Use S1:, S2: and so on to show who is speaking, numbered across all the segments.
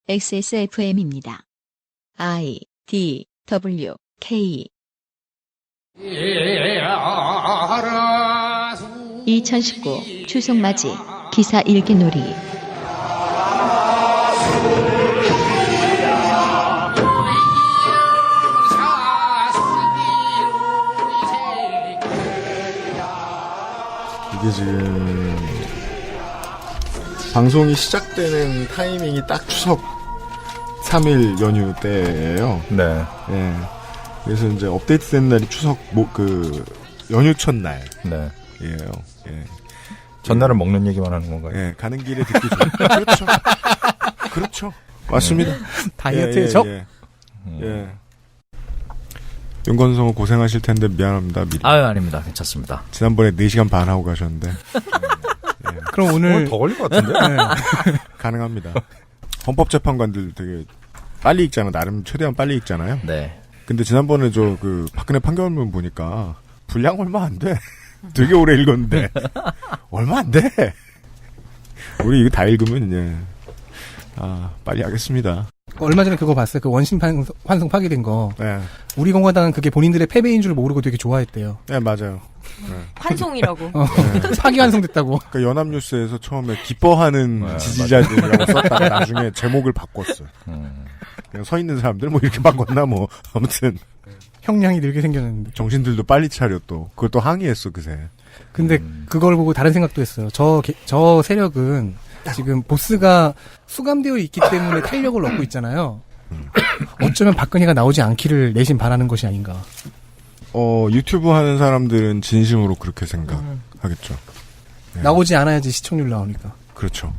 S1: XSFM입니다. I, D, W, K 2019 추석맞이 기사 읽기 놀이
S2: 이게 지금 방송이 시작되는 타이밍이 딱 추석 3일 연휴 때예요.
S3: 네.
S2: 예. 그래서 이제 업데이트된 날이 추석 연휴 첫날.
S3: 네.
S2: 예요. 예.
S3: 전날은 먹는 얘기만 하는 건가요?
S2: 예. 가는 길에 듣기 좋은. 그렇죠. 그렇죠. 맞습니다.
S4: 다이어트의 적?
S2: 예. 윤건성우 고생하실 텐데 미안합니다. 미리.
S5: 아유, 아닙니다. 괜찮습니다.
S2: 지난번에 4시간 반 하고 가셨는데. 예.
S4: 그럼 오늘
S3: 더 걸릴 것 같은데?
S4: 네.
S2: 가능합니다. 헌법재판관들 되게 빨리 읽잖아. 나름 최대한 빨리 읽잖아요.
S5: 네.
S2: 근데 지난번에 박근혜 판결문 보니까 분량 얼마 안 돼. 되게 오래 읽었는데. 얼마 안 돼. 우리 이거 다 읽으면 이제 빨리 하겠습니다.
S4: 얼마 전에 그거 봤어요. 그 원심 환송 파기된 거.
S2: 네.
S4: 우리 공화당은 그게 본인들의 패배인 줄 모르고 되게 좋아했대요.
S2: 네, 맞아요. 네.
S6: 환송이라고.
S2: 네.
S4: 파기 환송됐다고.
S2: 그러니까 연합뉴스에서 처음에 기뻐하는
S3: 네,
S2: 지지자들이라고 썼다가 나중에 제목을 바꿨어요. 그냥 서 있는 사람들 뭐 이렇게 바꿨나 뭐 아무튼
S4: 형량이 늘게 생겼는데.
S2: 정신들도 빨리 차려 또 그걸 또 항의했어 그새.
S4: 근데 그걸 보고 다른 생각도 했어요. 저 세력은 지금 보스가 수감되어 있기 때문에 탄력을 얻고 있잖아요. 어쩌면 박근혜가 나오지 않기를 내심 바라는 것이 아닌가.
S2: 유튜브 하는 사람들은 진심으로 그렇게 생각하겠죠. 네.
S4: 나오지 않아야지 시청률 나오니까.
S2: 그렇죠.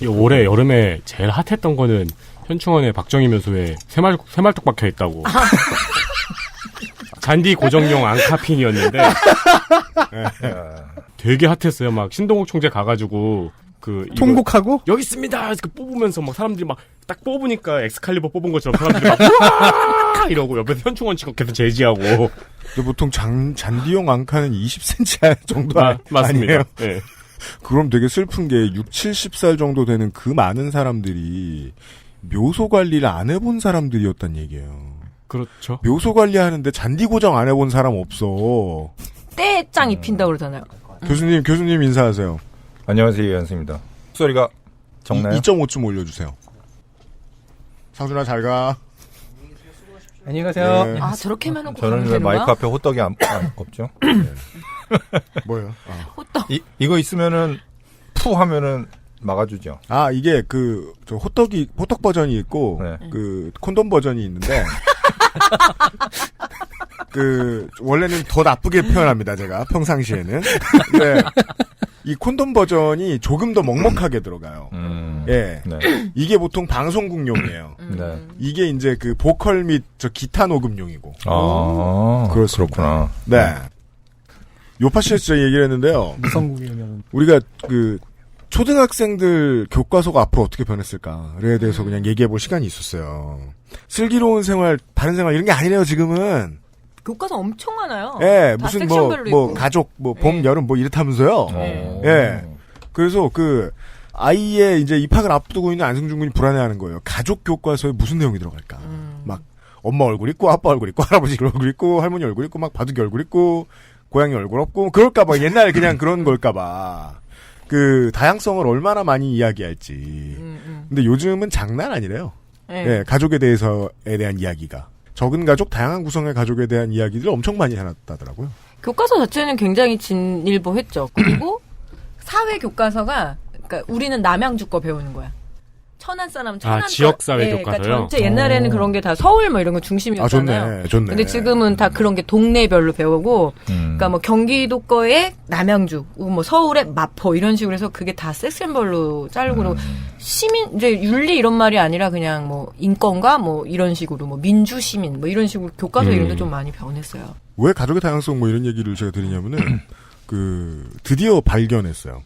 S7: 올해 여름에 제일 핫했던 거는 현충원에 박정희 묘소에 새말뚝 박혀 있다고. 잔디 고정용 앙카핀이었는데 되게 핫했어요. 막 신동욱 총재 가가지고
S4: 통곡하고
S7: 여기 있습니다. 뽑으면서 막 사람들이 막 딱 뽑으니까 엑스칼리버 뽑은 것처럼 사람들이 막 우와! 이러고 옆에서 현충원 치고 계속 제지하고.
S2: 근데 보통 잔디용 앙카는 20cm 정도
S7: 맞습니다.
S2: 아니에요?
S7: 네.
S2: 그럼 되게 슬픈 게 70살 정도 되는 그 많은 사람들이 묘소 관리를 안 해본 사람들이었단 얘기예요.
S7: 그렇죠.
S2: 묘소 관리하는데 잔디 고정 안 해본 사람 없어.
S6: 떼짱 입힌다고 그러잖아요.
S2: 교수님 인사하세요.
S3: 안녕하세요, 이현수입니다. 목소리가 적나요?
S2: 2.5쯤 올려주세요. 상준아 잘 가.
S4: 안녕히 가세요.
S2: 네.
S6: 저렇게 해놓고
S3: 저는
S6: 가면
S3: 왜
S6: 되는
S3: 마이크
S6: 거야?
S3: 앞에 호떡이 없죠?
S2: 뭐예요?
S6: 호떡.
S3: 이거 있으면은 푸 하면은 막아주죠.
S2: 이게 호떡 버전이 있고
S3: 네.
S2: 콘돔 버전이 있는데 원래는 더 나쁘게 표현합니다 제가 평상시에는. 네. 이 콘돔 버전이 조금 더 먹먹하게 들어가요. 예.
S3: 네.
S2: 이게 보통 방송국용이에요.
S3: 네.
S2: 이게 이제 보컬 및 기타 녹음용이고.
S3: 그렇구나.
S2: 네. 요파시에서 저희 얘기를 했는데요.
S4: 무성국이면
S2: 우리가 초등학생들 교과서가 앞으로 어떻게 변했을까에 대해서 그냥 얘기해볼 시간이 있었어요. 슬기로운 생활, 바른 생활 이런 게 아니래요 지금은.
S6: 교과서 엄청 많아요.
S2: 예,
S6: 다
S2: 무슨
S6: 섹션별로 있고.
S2: 가족, 봄, 여름 이렇다면서요. 예. 그래서 아이의 이제 입학을 앞두고 있는 안승준 군이 불안해하는 거예요. 가족 교과서에 무슨 내용이 들어갈까. 막 엄마 얼굴 있고 아빠 얼굴 있고 할아버지 얼굴 있고 할머니 얼굴 있고 막 바둑이 얼굴 있고 고양이 얼굴 없고 그럴까봐 옛날에 그냥 그런 걸까봐 다양성을 얼마나 많이 이야기할지. 근데 요즘은 장난 아니래요. 예, 가족에 대한 이야기가. 적은 가족, 다양한 구성의 가족에 대한 이야기들을 엄청 많이 해놨다더라고요.
S6: 교과서 자체는 굉장히 진일보했죠. 그리고 사회 교과서가 그러니까 우리는 남양주 거 배우는 거야. 천안 사람 천안
S7: 지역사회
S6: 그러니까
S7: 교과서요?
S6: 전체 옛날에는 그런 게 다 서울 이런 거 중심이었잖아요.
S2: 좋네.
S6: 근데 지금은 다 그런 게 동네별로 배우고, 그러니까 경기도 거에 남양주, 서울에 마포 이런 식으로 해서 그게 다 섹션별로 자르고 시민 이제 윤리 이런 말이 아니라 그냥 인권과 이런 식으로 민주 시민 이런 식으로 교과서 이름도 좀 많이 변했어요.
S2: 왜 가족의 다양성 이런 얘기를 제가 드리냐면은 드디어 발견했어요.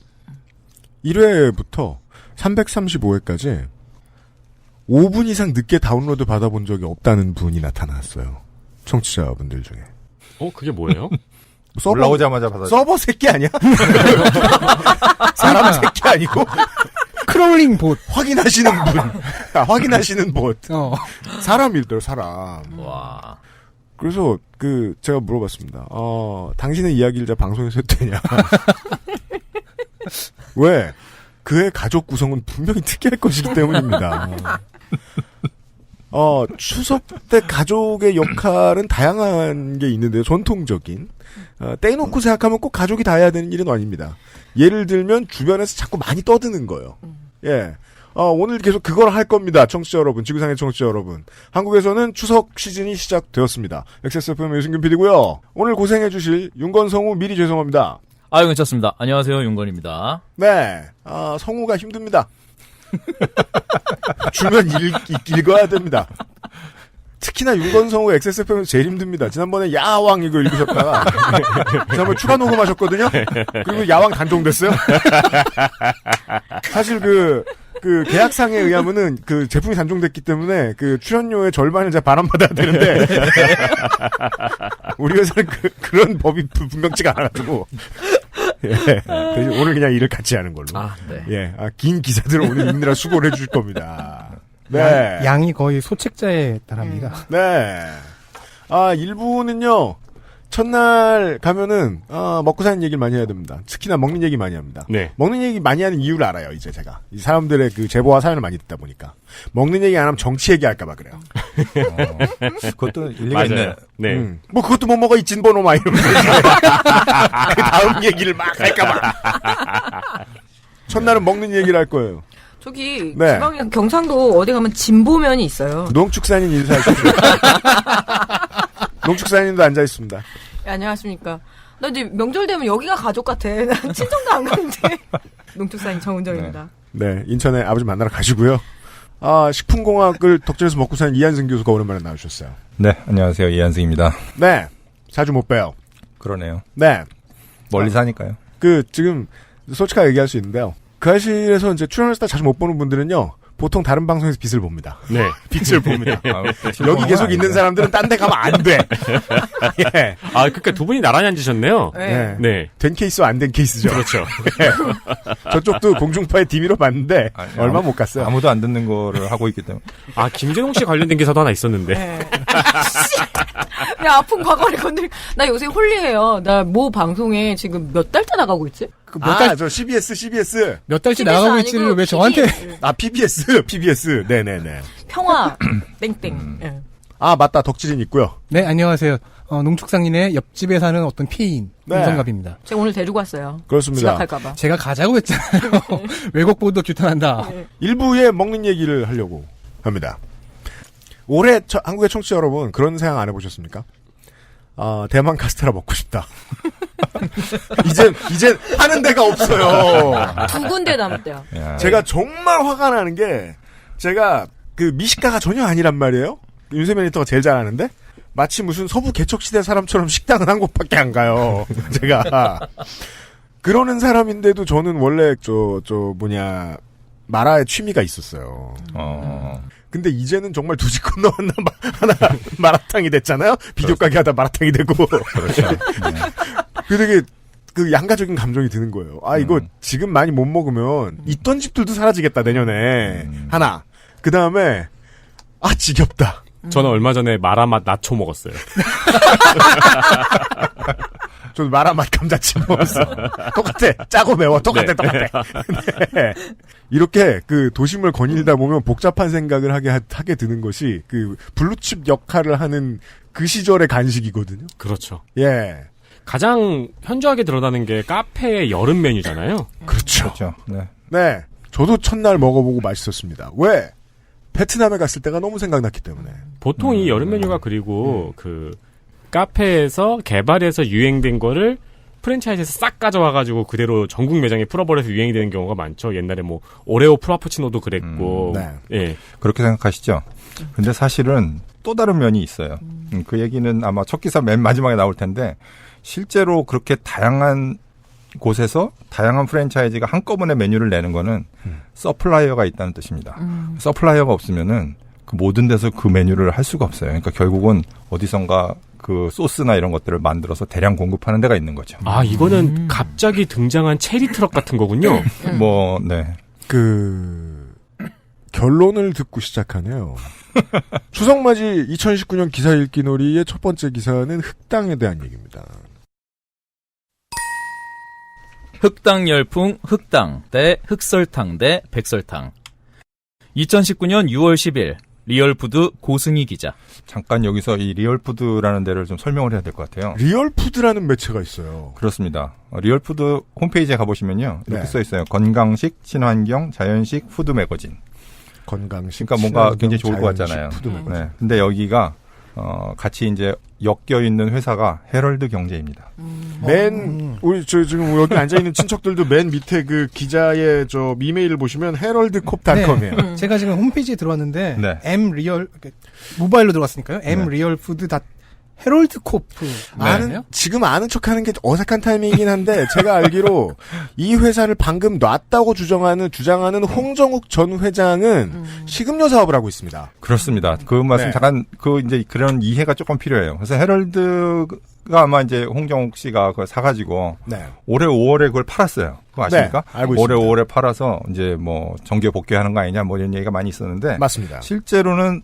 S2: 1회부터 335회까지 5분 이상 늦게 다운로드 받아본 적이 없다는 분이 나타났어요. 청취자분들 중에.
S7: 그게 뭐예요?
S3: 올라오자마자 받았죠.
S2: 서버 새끼 아니야? 사람 새끼 아니고?
S4: 스크롤링 봇.
S2: 확인하시는 분. 확인하시는 봇. 사람일대로 사람.
S5: 와.
S2: 그래서 제가 물어봤습니다. 당신의 이야기를 제가 방송에서 해도 되냐? 왜? 그의 가족 구성은 분명히 특이할 것이기 때문입니다. 추석 때 가족의 역할은 다양한 게 있는데요. 전통적인. 떼놓고 생각하면 꼭 가족이 다 해야 되는 일은 아닙니다. 예를 들면 주변에서 자꾸 많이 떠드는 거예요. 예. 오늘 계속 그걸 할 겁니다. 청취자 여러분, 지구상의 청취자 여러분. 한국에서는 추석 시즌이 시작되었습니다. XSFM 유승균 PD고요. 오늘 고생해 주실 윤건성우 미리 죄송합니다.
S5: 아유, 괜찮습니다. 안녕하세요, 윤건입니다.
S2: 네. 성우가 힘듭니다. 주면 읽어야 됩니다. 특히나 윤건성우 XSFM에서 제일 힘듭니다. 지난번에 야왕 이거 읽으셨다가 지난번에 추가 녹음하셨거든요. 그리고 야왕 단종됐어요. 사실 그 계약상에 의하면은 그 제품이 단종됐기 때문에 그 출연료의 절반을 제가 반환받아야 되는데 우리 회사는 그런 법이 분명치가 않아가지고 대신 오늘 그냥 일을 같이 하는 걸로.
S5: 네.
S2: 긴 기사들을 오늘 읽느라 수고를 해주실 겁니다. 네.
S4: 양이 거의 소책자에 달합니다.
S2: 네. 일부는요, 첫날 가면은, 먹고 사는 얘기를 많이 해야 됩니다. 특히나 먹는 얘기 많이 합니다.
S7: 네.
S2: 먹는 얘기 많이 하는 이유를 알아요, 이제 제가. 이 사람들의 그 제보와 사연을 많이 듣다 보니까. 먹는 얘기 안 하면 정치 얘기할까봐 그래요.
S3: 그것도 일리가 있네.
S7: 네.
S2: 뭐 그것도 못 먹어, 이 진보노, 막 이러면서. 그 다음 얘기를 막 할까봐. 첫날은 먹는 얘기를 할 거예요.
S6: 저기
S2: 네.
S6: 지방이랑 경상도 어디 가면 진보면이 있어요.
S2: 농축산인 인사하십시오. 농축산인도 앉아 있습니다.
S6: 네, 안녕하십니까. 나 이제 명절 되면 여기가 가족 같아. 난 친정도 안 가는데. 농축산인 정은정입니다.
S2: 네, 인천에 아버지 만나러 가시고요. 식품공학을 덕질에서 먹고 사는 이한승 교수가 오랜만에 나오셨어요.
S3: 네, 안녕하세요. 이한승입니다.
S2: 네, 자주 못 봬요.
S3: 그러네요.
S2: 네,
S3: 멀리 사니까요.
S2: 지금 솔직하게 얘기할 수 있는데요. 그 사실에서 이제 출연했을 때 자주 못 보는 분들은요, 보통 다른 방송에서 빛을 봅니다.
S7: 네.
S2: 빛을 봅니다. 여기 계속 있는 사람들은 딴 데 가면 안 돼. 예.
S7: 그러니까 두 분이 나란히 앉으셨네요.
S6: 네.
S7: 네.
S2: 된 케이스와 안 된 케이스죠.
S7: 그렇죠.
S2: 예. 저쪽도 공중파의 DM로 봤는데 얼마 못 갔어요.
S3: 아무도 안 듣는 거를 하고 있기 때문에.
S7: 김재동 씨 관련된 기사도 하나 있었는데.
S6: 네. 야, 아픈 과거를 나 요새 홀리해요. 나 모 방송에 지금 몇 달째 나가고 있지?
S2: 저 CBS.
S4: 몇 달째
S6: CBS
S4: 나가고 있지를 왜 저한테.
S2: PBS. 네네네.
S6: 평화, 땡땡. 네.
S2: 맞다. 덕질인 있고요.
S4: 네, 안녕하세요. 농축상인의 옆집에 사는 어떤 피인.
S2: 네.
S4: 홍성갑입니다.
S6: 제가 오늘 데리고 왔어요.
S2: 그렇습니다.
S6: 지각할까봐.
S4: 제가 가자고 했잖아요. 왜곡보도 규탄한다.
S2: 일부에 먹는 얘기를 하려고 합니다. 올해 한국의 청취자 여러분 그런 생각 안 해보셨습니까? 대만 카스테라 먹고 싶다. 이젠 하는 데가 없어요.
S6: 두 군데 남았대요.
S2: 제가 정말 화가 나는 게 제가 미식가가 전혀 아니란 말이에요. 윤세민 리터가 제일 잘하는데 마치 무슨 서부 개척시대 사람처럼 식당은 한 곳밖에 안 가요. 제가 그러는 사람인데도 저는 원래 마라에 취미가 있었어요. 근데 이제는 정말 두 집 건너 하나 마라탕이 됐잖아요. 비디오 가게 하다 마라탕이 되고.
S3: 그렇죠.
S2: 그 되게 양가적인 감정이 드는 거예요. 이거 지금 많이 못 먹으면 있던 집들도 사라지겠다 내년에. 하나. 그 다음에 지겹다.
S7: 저는 얼마 전에 마라맛 나초 먹었어요.
S2: 저도 마라맛 감자칩 먹었어. 똑같아. 짜고 매워. 똑같아. 네. 이렇게 도심을 거닐다 보면 복잡한 생각을 하게 되는 것이 블루칩 역할을 하는 그 시절의 간식이거든요.
S7: 그렇죠.
S2: 예.
S7: 가장 현저하게 드러나는 게 카페의 여름 메뉴잖아요.
S2: 그렇죠.
S3: 네.
S2: 네. 저도 첫날 먹어보고 맛있었습니다. 왜? 베트남에 갔을 때가 너무 생각났기 때문에.
S7: 보통 이 여름 메뉴가 그리고 카페에서 개발해서 유행된 거를 프랜차이즈에서 싹 가져와가지고 그대로 전국 매장에 풀어버려서 유행이 되는 경우가 많죠. 옛날에 오레오 프라푸치노도 그랬고.
S2: 네.
S7: 예.
S3: 그렇게 생각하시죠? 근데 사실은 또 다른 면이 있어요. 그 얘기는 아마 첫 기사 맨 마지막에 나올 텐데 실제로 그렇게 다양한 곳에서 다양한 프랜차이즈가 한꺼번에 메뉴를 내는 거는 서플라이어가 있다는 뜻입니다. 서플라이어가 없으면은 그 모든 데서 그 메뉴를 할 수가 없어요. 그러니까 결국은 어디선가 그 소스나 이런 것들을 만들어서 대량 공급하는 데가 있는 거죠.
S7: 이거는 갑자기 등장한 체리 트럭 같은 거군요.
S3: 네.
S2: 결론을 듣고 시작하네요. 추석맞이 2019년 기사 읽기 놀이의 첫 번째 기사는 흑당에 대한 얘기입니다.
S5: 흑당 열풍 흑당 대 흑설탕 대 백설탕. 2019년 6월 10일 리얼푸드 고승희 기자.
S3: 잠깐 여기서 이 리얼푸드라는 데를 좀 설명을 해야 될 것 같아요.
S2: 리얼푸드라는 매체가 있어요.
S3: 그렇습니다. 리얼푸드 홈페이지에 가보시면요. 이렇게
S2: 네.
S3: 써 있어요. 건강식, 친환경, 자연식 푸드 매거진.
S2: 건강식.
S3: 그러니까 뭔가 굉장히 좋을 것 같잖아요.
S2: 푸드 매거진.
S3: 네. 근데 여기가 같이 이제 엮여 있는 회사가 헤럴드 경제입니다.
S2: 우리 지금 여기 앉아 있는 친척들도 맨 밑에 그 기자의 이메일을 보시면 헤럴드콥.com이에요.
S4: 네. 제가 지금 홈페이지에 들어왔는데
S3: 네.
S4: m리얼 모바일로 들어갔으니까요. m리얼푸드 헤럴드코프.
S2: 지금 아는 척하는 게 어색한 타이밍이긴 한데 제가 알기로 이 회사를 방금 놨다고 주장하는 홍정욱 전 회장은 식음료 사업을 하고 있습니다.
S3: 그렇습니다. 그 말씀
S2: 네.
S3: 잠깐 이제 그런 이해가 조금 필요해요. 그래서 헤럴드가 아마 이제 홍정욱 씨가 그걸 사가지고
S2: 네.
S3: 올해 5월에 그걸 팔았어요. 그거 아십니까?
S2: 네, 알고
S3: 올해
S2: 있습니다.
S3: 5월에 팔아서 이제 뭐 정규 복귀하는 거 아니냐 뭐 이런 얘기가 많이 있었는데
S2: 맞습니다.
S3: 실제로는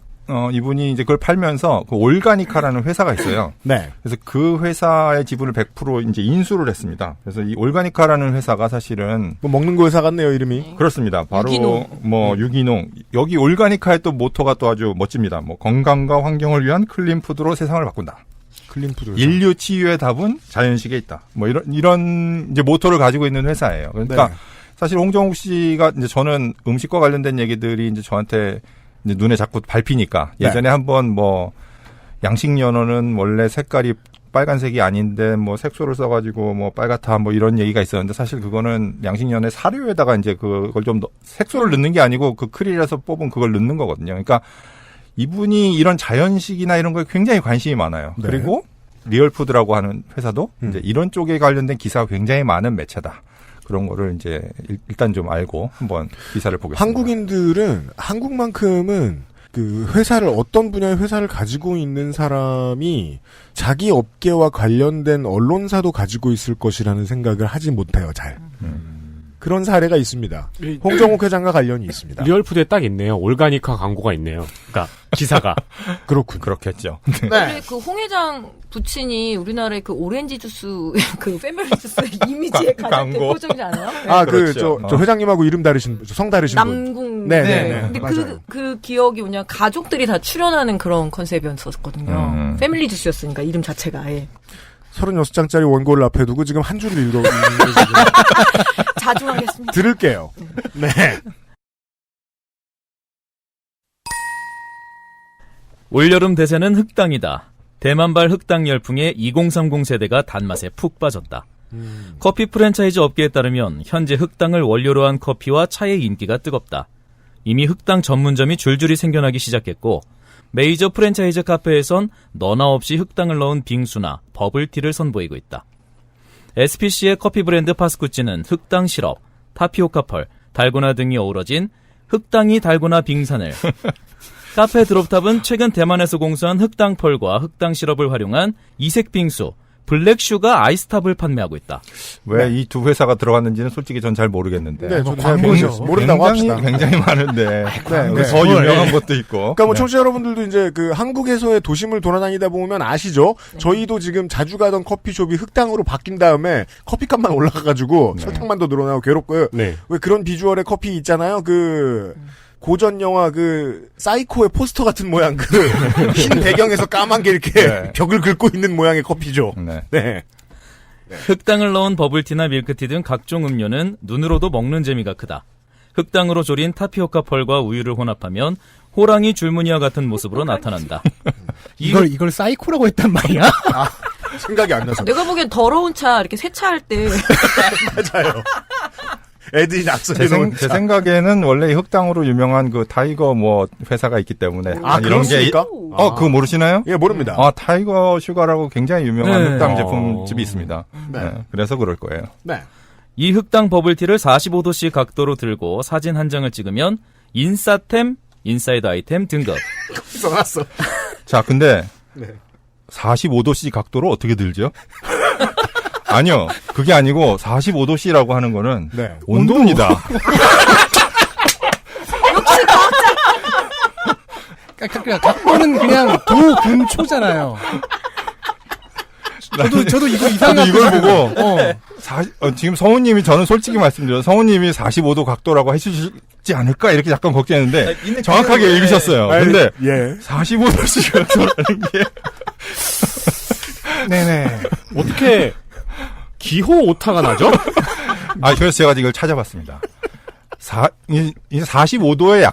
S3: 이분이 이제 그걸 팔면서 그 올가니카라는 회사가 있어요.
S2: 네.
S3: 그래서 그 회사의 지분을 100% 이제 인수를 했습니다. 그래서 이 올가니카라는 회사가 사실은
S2: 뭐 먹는 거 회사 같네요, 이름이.
S3: 그렇습니다. 바로
S6: 유기농.
S3: 유기농. 여기 올가니카의 또 모토가 또 아주 멋집니다. 뭐 건강과 환경을 위한 클린 푸드로 세상을 바꾼다.
S2: 클린푸드.
S3: 인류 치유의 답은 자연식에 있다. 뭐 이런 이제 모토를 가지고 있는 회사예요. 그러니까
S2: 네.
S3: 사실 홍정욱 씨가 이제 저는 음식과 관련된 얘기들이 이제 저한테 이제 눈에 자꾸 밟히니까 예전에 한번 뭐 양식 연어는 원래 색깔이 빨간색이 아닌데 뭐 색소를 써가지고 뭐 빨갛다 뭐 이런 얘기가 있었는데 사실 그거는 양식 연어의 사료에다가 이제 그걸 좀 색소를 넣는 게 아니고 그 크릴에서 뽑은 그걸 넣는 거거든요. 그러니까 이분이 이런 자연식이나 이런 거에 굉장히 관심이 많아요.
S2: 네.
S3: 그리고 리얼푸드라고 하는 회사도 이제 이런 쪽에 관련된 기사가 굉장히 많은 매체다. 그런 거를 이제 일단 좀 알고 한번 기사를 보겠습니다.
S2: 한국인들은 한국만큼은 그 회사를 어떤 분야의 회사를 가지고 있는 사람이 자기 업계와 관련된 언론사도 가지고 있을 것이라는 생각을 하지 못해요. 잘. 그런 사례가 있습니다. 홍정욱 회장과 관련이 있습니다.
S7: 리얼푸드에 딱 있네요. 올가니카 광고가 있네요. 그러니까 기사가.
S2: 그렇군.
S3: 그렇겠죠.
S6: 원래 그 홍 회장 부친이 우리나라의 그 오렌지 주스 그 패밀리 주스 이미지의 가장
S3: 광고.
S6: 대표적이지 않아요?
S2: 아,
S3: 그렇죠.
S2: 저 회장님하고 이름 다르신, 성 다르신 분.
S6: 남궁.
S2: 네네네.
S6: 근데
S2: 맞아요.
S6: 그 기억이 뭐냐 가족들이 다 출연하는 그런 컨셉이었었거든요. 패밀리 주스였으니까 이름 자체가 아예.
S2: 36장짜리 원고를 앞에 두고 지금 한 줄을 읽어
S6: 자중하겠습니다.
S2: 들을게요. 네.
S5: 올여름 대세는 흑당이다. 대만발 흑당 열풍에 2030 세대가 단맛에 푹 빠졌다. 커피 프랜차이즈 업계에 따르면 현재 흑당을 원료로 한 커피와 차의 인기가 뜨겁다. 이미 흑당 전문점이 줄줄이 생겨나기 시작했고 메이저 프랜차이즈 카페에선 너나 없이 흑당을 넣은 빙수나 버블티를 선보이고 있다. SPC의 커피 브랜드 파스쿠치는 흑당 시럽, 타피오카 펄, 달고나 등이 어우러진 흑당이 달고나 빙산을 카페 드롭탑은 최근 대만에서 공수한 흑당 펄과 흑당 시럽을 활용한 이색 빙수, 블랙슈가 아이스탑을 판매하고 있다.
S3: 왜 이 두 회사가 들어갔는지는 솔직히 전 잘 모르겠는데.
S2: 네,
S4: 뭐
S2: 저도
S4: 광고죠.
S2: 모른다고 합시다.
S3: 굉장히 많은데.
S2: 네.
S3: 더 유명한 것도 있고.
S2: 그러니까 뭐 청취자 여러분들도 이제 그 한국에서의 도심을 돌아다니다 보면 아시죠? 저희도 지금 자주 가던 커피숍이 흑당으로 바뀐 다음에 커피값만 올라가가지고 설탕만 더 늘어나고 괴롭고요.
S7: 네.
S2: 왜 그런 비주얼의 커피 있잖아요. 그 고전 영화 그 사이코의 포스터 같은 모양 그 흰 배경에서 까만 게 이렇게
S3: 네.
S2: 벽을 긁고 있는 모양의 커피죠.
S3: 네.
S2: 네.
S5: 흑당을 넣은 버블티나 밀크티 등 각종 음료는 눈으로도 먹는 재미가 크다. 흑당으로 졸인 타피오카 펄과 우유를 혼합하면 호랑이 줄무늬와 같은 모습으로 나타난다.
S4: 이걸 사이코라고 했단 말이야?
S2: 생각이 안 나서.
S6: 내가 보기엔 더러운 차 이렇게 세차할 때
S2: 맞아요. 애들이 낙서해 놓은
S3: 제 생각에는 원래 이 흑당으로 유명한 그 타이거 뭐 회사가 있기 때문에
S2: 아,
S3: 이런 게
S2: 그렇습니까?
S3: 그거 모르시나요?
S2: 예, 모릅니다.
S3: 아, 타이거 슈가라고 굉장히 유명한
S5: 네.
S3: 흑당 제품집이 있습니다.
S2: 네.
S3: 네, 그래서 그럴 거예요.
S2: 네.
S5: 이 흑당 버블티를 45도씨 각도로 들고 사진 한 장을 찍으면 인싸템, 인사이드 아이템 등급.
S2: 써놨어.
S3: 자, 근데
S2: 네.
S3: 45도씨 각도로 어떻게 들죠? 아니요. 그게 아니고 45도씨라고 하는 거는
S2: 네.
S3: 온도입니다.
S4: 초분초잖아요. 저도 이거 이상하게
S3: 이걸 보고 지금 성우님이 저는 솔직히 말씀드려요. 성우님이 45도 각도라고 해주시지 않을까 이렇게 약간 걱정했는데 정확하게 읽으셨어요. 근데 45도씩 각도라는 게
S4: 네네.
S7: 어떻게 기호 오타가 나죠?
S3: 그래서 제가 이걸 찾아봤습니다. 45도의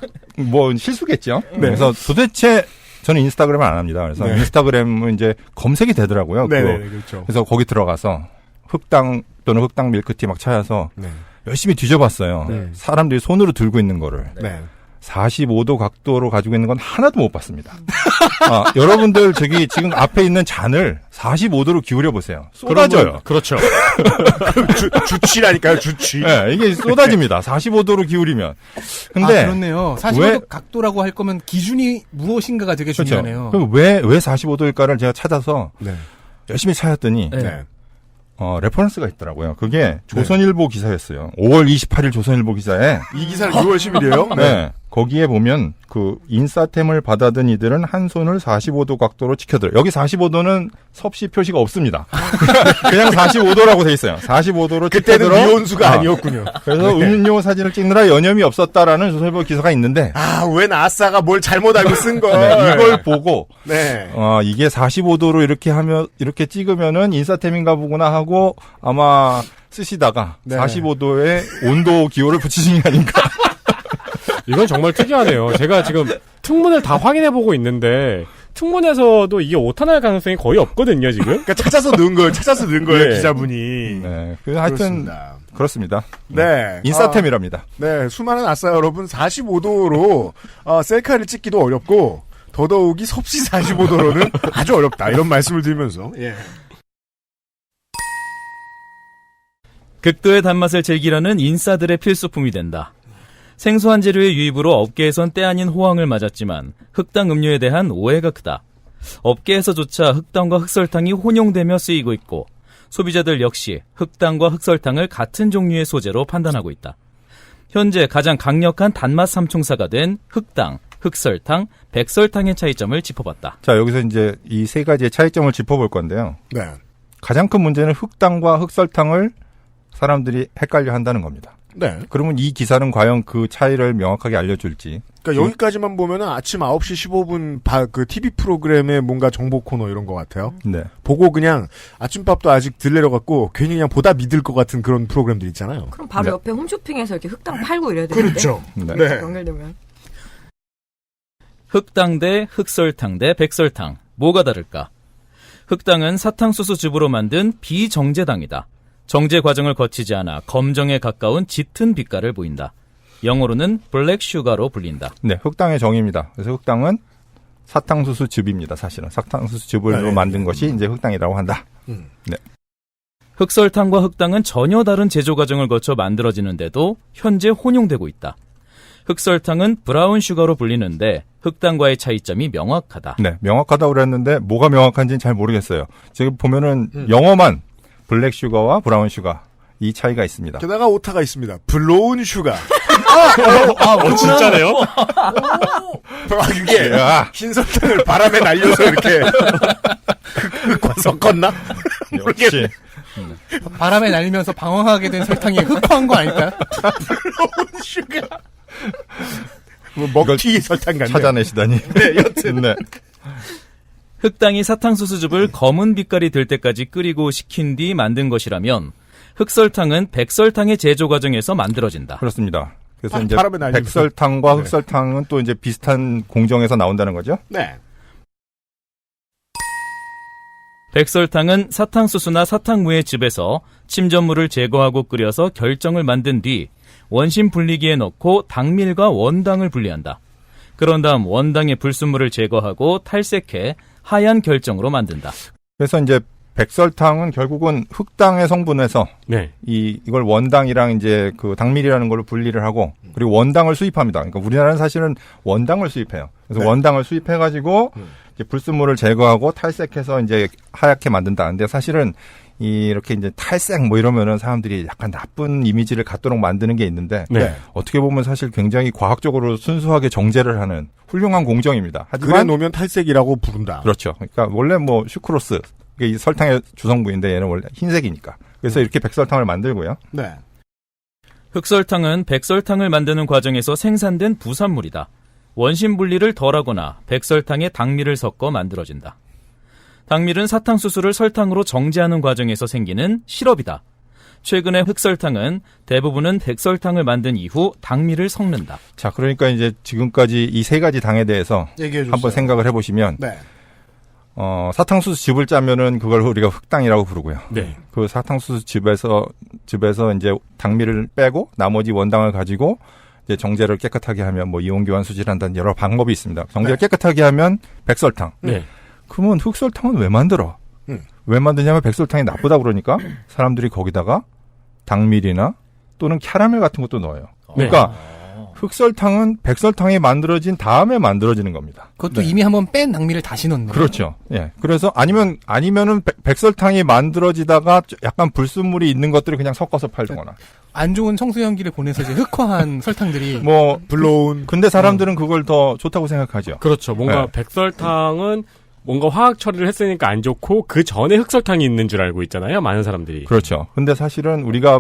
S3: 실수겠죠? 네. 그래서 도대체 저는 인스타그램을 안 합니다. 그래서 인스타그램은 이제 검색이 되더라고요.
S2: 그렇죠.
S3: 그래서 거기 들어가서 흑당 또는 흑당 밀크티 막 찾아서 열심히 뒤져봤어요. 사람들이 손으로 들고 있는 거를. 45도 각도로 가지고 있는 건 하나도 못 봤습니다. 여러분들 지금 앞에 있는 잔을 45도로 기울여 보세요. 쏟아져요.
S7: 그렇죠.
S2: 주치라니까요, 주치.
S3: 네, 이게 쏟아집니다. 45도로 기울이면. 근데
S4: 그렇네요. 45도 각도라고 할 거면 기준이 무엇인가가 되게 중요하네요.
S3: 그럼 왜 45도일까를 제가 찾아서 열심히 찾았더니 레퍼런스가 있더라고요. 그게 조선일보 기사였어요. 5월 28일 조선일보 기사에
S2: 이 기사는 6월 10일이에요?
S3: 네. 거기에 보면 그 인싸템을 받아든 이들은 한 손을 45도 각도로 지켜들어. 여기 45도는 섭씨 표시가 없습니다. 그냥 45도라고 돼 있어요. 45도로
S2: 그때는
S3: 지켜들어.
S2: 미온수가 아니었군요.
S3: 그래서 음료 사진을 찍느라 여념이 없었다라는 조선일보 기사가 있는데
S2: 웬 아싸가 뭘 잘못 알고 쓴 걸.
S3: 이걸 보고 이게 45도로 이렇게 찍으면은 인싸템인가 보구나 하고 아마 쓰시다가 45도의 온도 기호를 붙이신 게 아닌가.
S7: 이건 정말 특이하네요. 제가 지금 특문을 다 확인해보고 있는데 특문에서도 이게 오타날 가능성이 거의 없거든요, 지금.
S2: 그러니까 찾아서 넣은 거예요, 기자분이.
S3: 네. 하여튼 그렇습니다.
S2: 네.
S3: 인싸템이랍니다.
S2: 수많은 아싸 여러분 45도로 셀카를 찍기도 어렵고 더더욱이 섭씨 45도로는 아주 어렵다. 이런 말씀을 드리면서.
S5: 극도의 단맛을 즐기려는 인싸들의 필수품이 된다. 생소한 재료의 유입으로 업계에선 때 아닌 호황을 맞았지만 흑당 음료에 대한 오해가 크다. 업계에서조차 흑당과 흑설탕이 혼용되며 쓰이고 있고 소비자들 역시 흑당과 흑설탕을 같은 종류의 소재로 판단하고 있다. 현재 가장 강력한 단맛 삼총사가 된 흑당, 흑설탕, 백설탕의 차이점을 짚어봤다.
S3: 자, 여기서 이제 이 세 가지의 차이점을 짚어볼 건데요. 가장 큰 문제는 흑당과 흑설탕을 사람들이 헷갈려 한다는 겁니다. 그러면 이 기사는 과연 그 차이를 명확하게 알려줄지.
S2: 그러니까 여기까지만 보면은 아침 9시 15분 그 TV 프로그램의 뭔가 정보 코너 이런 것 같아요. 보고 그냥 아침밥도 아직 덜 내려갖고 괜히 그냥 보다 믿을 것 같은 그런 프로그램들 있잖아요.
S6: 그럼 바로 옆에 홈쇼핑에서 이렇게 흑당 팔고 이래야 되는데.
S2: 그렇죠.
S6: 연결되면.
S5: 흑당 대 흑설탕 대 백설탕. 뭐가 다를까? 흑당은 사탕수수즙으로 만든 비정제당이다. 정제 과정을 거치지 않아 검정에 가까운 짙은 빛깔을 보인다. 영어로는 블랙 슈가로 불린다.
S3: 네, 흑당의 정의입니다. 그래서 흑당은 사탕수수즙입니다. 사실은 사탕수수즙으로 만든 것이 이제 흑당이라고 한다.
S5: 흑설탕과 흑당은 전혀 다른 제조 과정을 거쳐 만들어지는데도 현재 혼용되고 있다. 흑설탕은 브라운 슈가로 불리는데 흑당과의 차이점이 명확하다.
S3: 네, 명확하다고 그랬는데 뭐가 명확한지는 잘 모르겠어요. 지금 보면은 영어만 블랙 슈가와 브라운 슈가 이 차이가 있습니다.
S2: 게다가 오타가 있습니다. 블로운 슈가.
S7: 진짜네요?
S2: 이게 흰 설탕을 바람에 날려서 이렇게 흑과 섞었나?
S3: 역시
S4: 바람에 날리면서 방황하게 된 설탕이 흑화한 거 아닐까요?
S2: 블로운 슈가. 먹튀 설탕 같네요.
S3: 찾아내시다니.
S2: 여튼.
S5: 흑당이 사탕수수즙을 검은 빛깔이 될 때까지 끓이고 식힌 뒤 만든 것이라면 흑설탕은 백설탕의 제조 과정에서 만들어진다.
S3: 그렇습니다. 그래서 이제 백설탕과 흑설탕은 또 이제 비슷한 공정에서 나온다는 거죠?
S5: 백설탕은 사탕수수나 사탕무의 즙에서 침전물을 제거하고 끓여서 결정을 만든 뒤 원심 분리기에 넣고 당밀과 원당을 분리한다. 그런 다음 원당의 불순물을 제거하고 탈색해 하얀 결정으로 만든다.
S3: 그래서 이제 백설탕은 결국은 흑당의 성분에서 이걸 원당이랑 이제 그 당밀이라는 걸로 분리를 하고 그리고 원당을 수입합니다. 그러니까 우리나라는 사실은 원당을 수입해요. 그래서 원당을 수입해가지고 이제 불순물을 제거하고 탈색해서 이제 하얗게 만든다. 근데 사실은 이렇게 이제 탈색 뭐 이러면은 사람들이 약간 나쁜 이미지를 갖도록 만드는 게 있는데
S7: 네.
S3: 어떻게 보면 사실 굉장히 과학적으로 순수하게 정제를 하는 훌륭한 공정입니다.
S2: 그래
S3: 하지만
S2: 놓으면 탈색이라고 부른다.
S3: 그렇죠. 그러니까 원래 뭐 슈크로스 이게 이 설탕의 주성분인데 얘는 원래 흰색이니까. 그래서 이렇게 백설탕을 만들고요.
S2: 네.
S5: 흑설탕은 백설탕을 만드는 과정에서 생산된 부산물이다. 원심 분리를 덜하거나 백설탕에 당밀을 섞어 만들어진다. 당밀은 사탕수수를 설탕으로 정제하는 과정에서 생기는 시럽이다. 최근의 흑설탕은 대부분은 백설탕을 만든 이후 당밀을 섞는다.
S3: 자, 그러니까 이제 지금까지 이 세 가지 당에 대해서
S2: 얘기해 주세요.
S3: 한번 생각을 해보시면
S2: 네.
S3: 사탕수수 즙을 짜면은 그걸 우리가 흑당이라고 부르고요.
S7: 네.
S3: 그 사탕수수 즙에서 이제 당밀을 빼고 나머지 원당을 가지고 이제 정제를 깨끗하게 하면 뭐 이온교환 수질한다는 여러 방법이 있습니다. 정제를 깨끗하게 하면 백설탕.
S7: 네.
S3: 그러면 흑설탕은 왜 만들어? 왜 만드냐면 백설탕이 나쁘다 그러니까 사람들이 거기다가 당밀이나 또는 캐러멜 같은 것도 넣어요. 그러니까 흑설탕은 백설탕이 만들어진 다음에 만들어지는 겁니다.
S4: 그것도 이미 한번 뺀 당밀을 다시 넣는.
S3: 그렇죠. 예. 그래서 아니면은 백설탕이 만들어지다가 약간 불순물이 있는 것들을 그냥 섞어서 팔거나.
S4: 안 좋은 청소년기를 보내서 이제 흑화한 설탕들이
S3: 뭐
S2: 불러온.
S3: 근데 사람들은 그걸 더 좋다고 생각하죠.
S7: 그렇죠. 뭔가
S3: 네.
S7: 백설탕은 뭔가 화학 처리를 했으니까 안 좋고 그 전에 흑설탕이 있는 줄 알고 있잖아요. 많은 사람들이.
S3: 그렇죠. 근데 사실은 우리가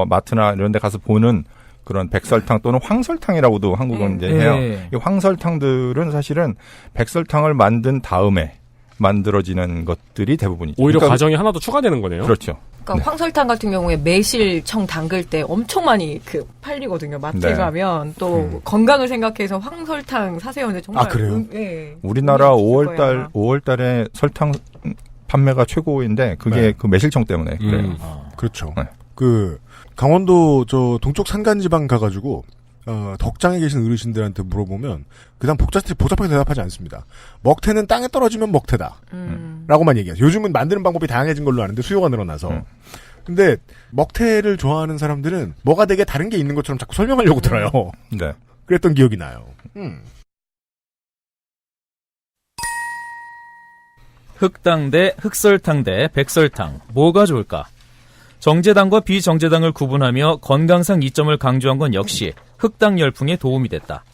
S3: 마트나 이런 데 가서 보는 그런 백설탕 또는 황설탕이라고도 한국은 이제 해요. 이 황설탕들은 사실은 백설탕을 만든 다음에 만들어지는 것들이 대부분이죠.
S7: 오히려
S3: 그러니까
S7: 과정이 하나 더 추가되는 거네요.
S3: 그렇죠.
S6: 그러니까 황설탕 같은 경우에 매실청 담글 때 엄청 많이 팔리거든요. 마트에
S3: 네.
S6: 가면 또 건강을 생각해서 황설탕 사세요. 근데 정말
S2: 아, 그래요?
S6: 예.
S3: 우리나라
S6: 의미 있을 거예요,
S3: 5월달에 설탕 판매가 최고인데 그게
S2: 네.
S3: 그 매실청 때문에 그래요.
S2: 그렇죠.
S3: 네.
S2: 강원도 동쪽 산간지방 가가지고 덕장에 계신 어르신들한테 물어보면 그다음 복잡하게 대답하지 않습니다. 먹태는 땅에 떨어지면 먹태다. 라고만 얘기해요. 요즘은 만드는 방법이 다양해진 걸로 아는데 수요가 늘어나서. 근데 먹태를 좋아하는 사람들은 뭐가 되게 다른 게 있는 것처럼 자꾸 설명하려고 들어요.
S3: 네.
S2: 그랬던 기억이 나요.
S5: 흑당 대 흑설탕 대 백설탕 뭐가 좋을까? 정제당과 비정제당을 구분하며 건강상 이점을 강조한 건 역시 흑당 열풍에 도움이 됐다.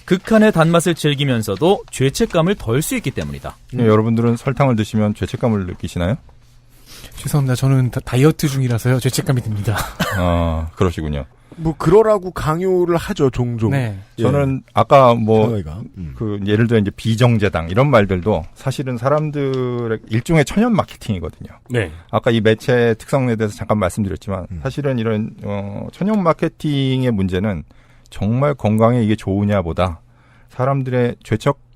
S5: 극한의 단맛을 즐기면서도 죄책감을 덜 수 있기 때문이다.
S3: 여러분들은 설탕을 드시면 죄책감을 느끼시나요?
S4: 죄송합니다. 저는 다이어트 중이라서요. 죄책감이 듭니다.
S3: 그러시군요.
S2: 뭐 그러라고 강요를 하죠, 종종.
S4: 네.
S3: 저는 아까
S2: 상하이가.
S3: 예를 들어 이제 비정제당 이런 말들도 사실은 사람들의 일종의 천연 마케팅이거든요.
S7: 네.
S3: 아까 이 매체 특성에 대해서 잠깐 말씀드렸지만 사실은 이런 천연 마케팅의 문제는 정말 건강에 이게 좋으냐보다 사람들의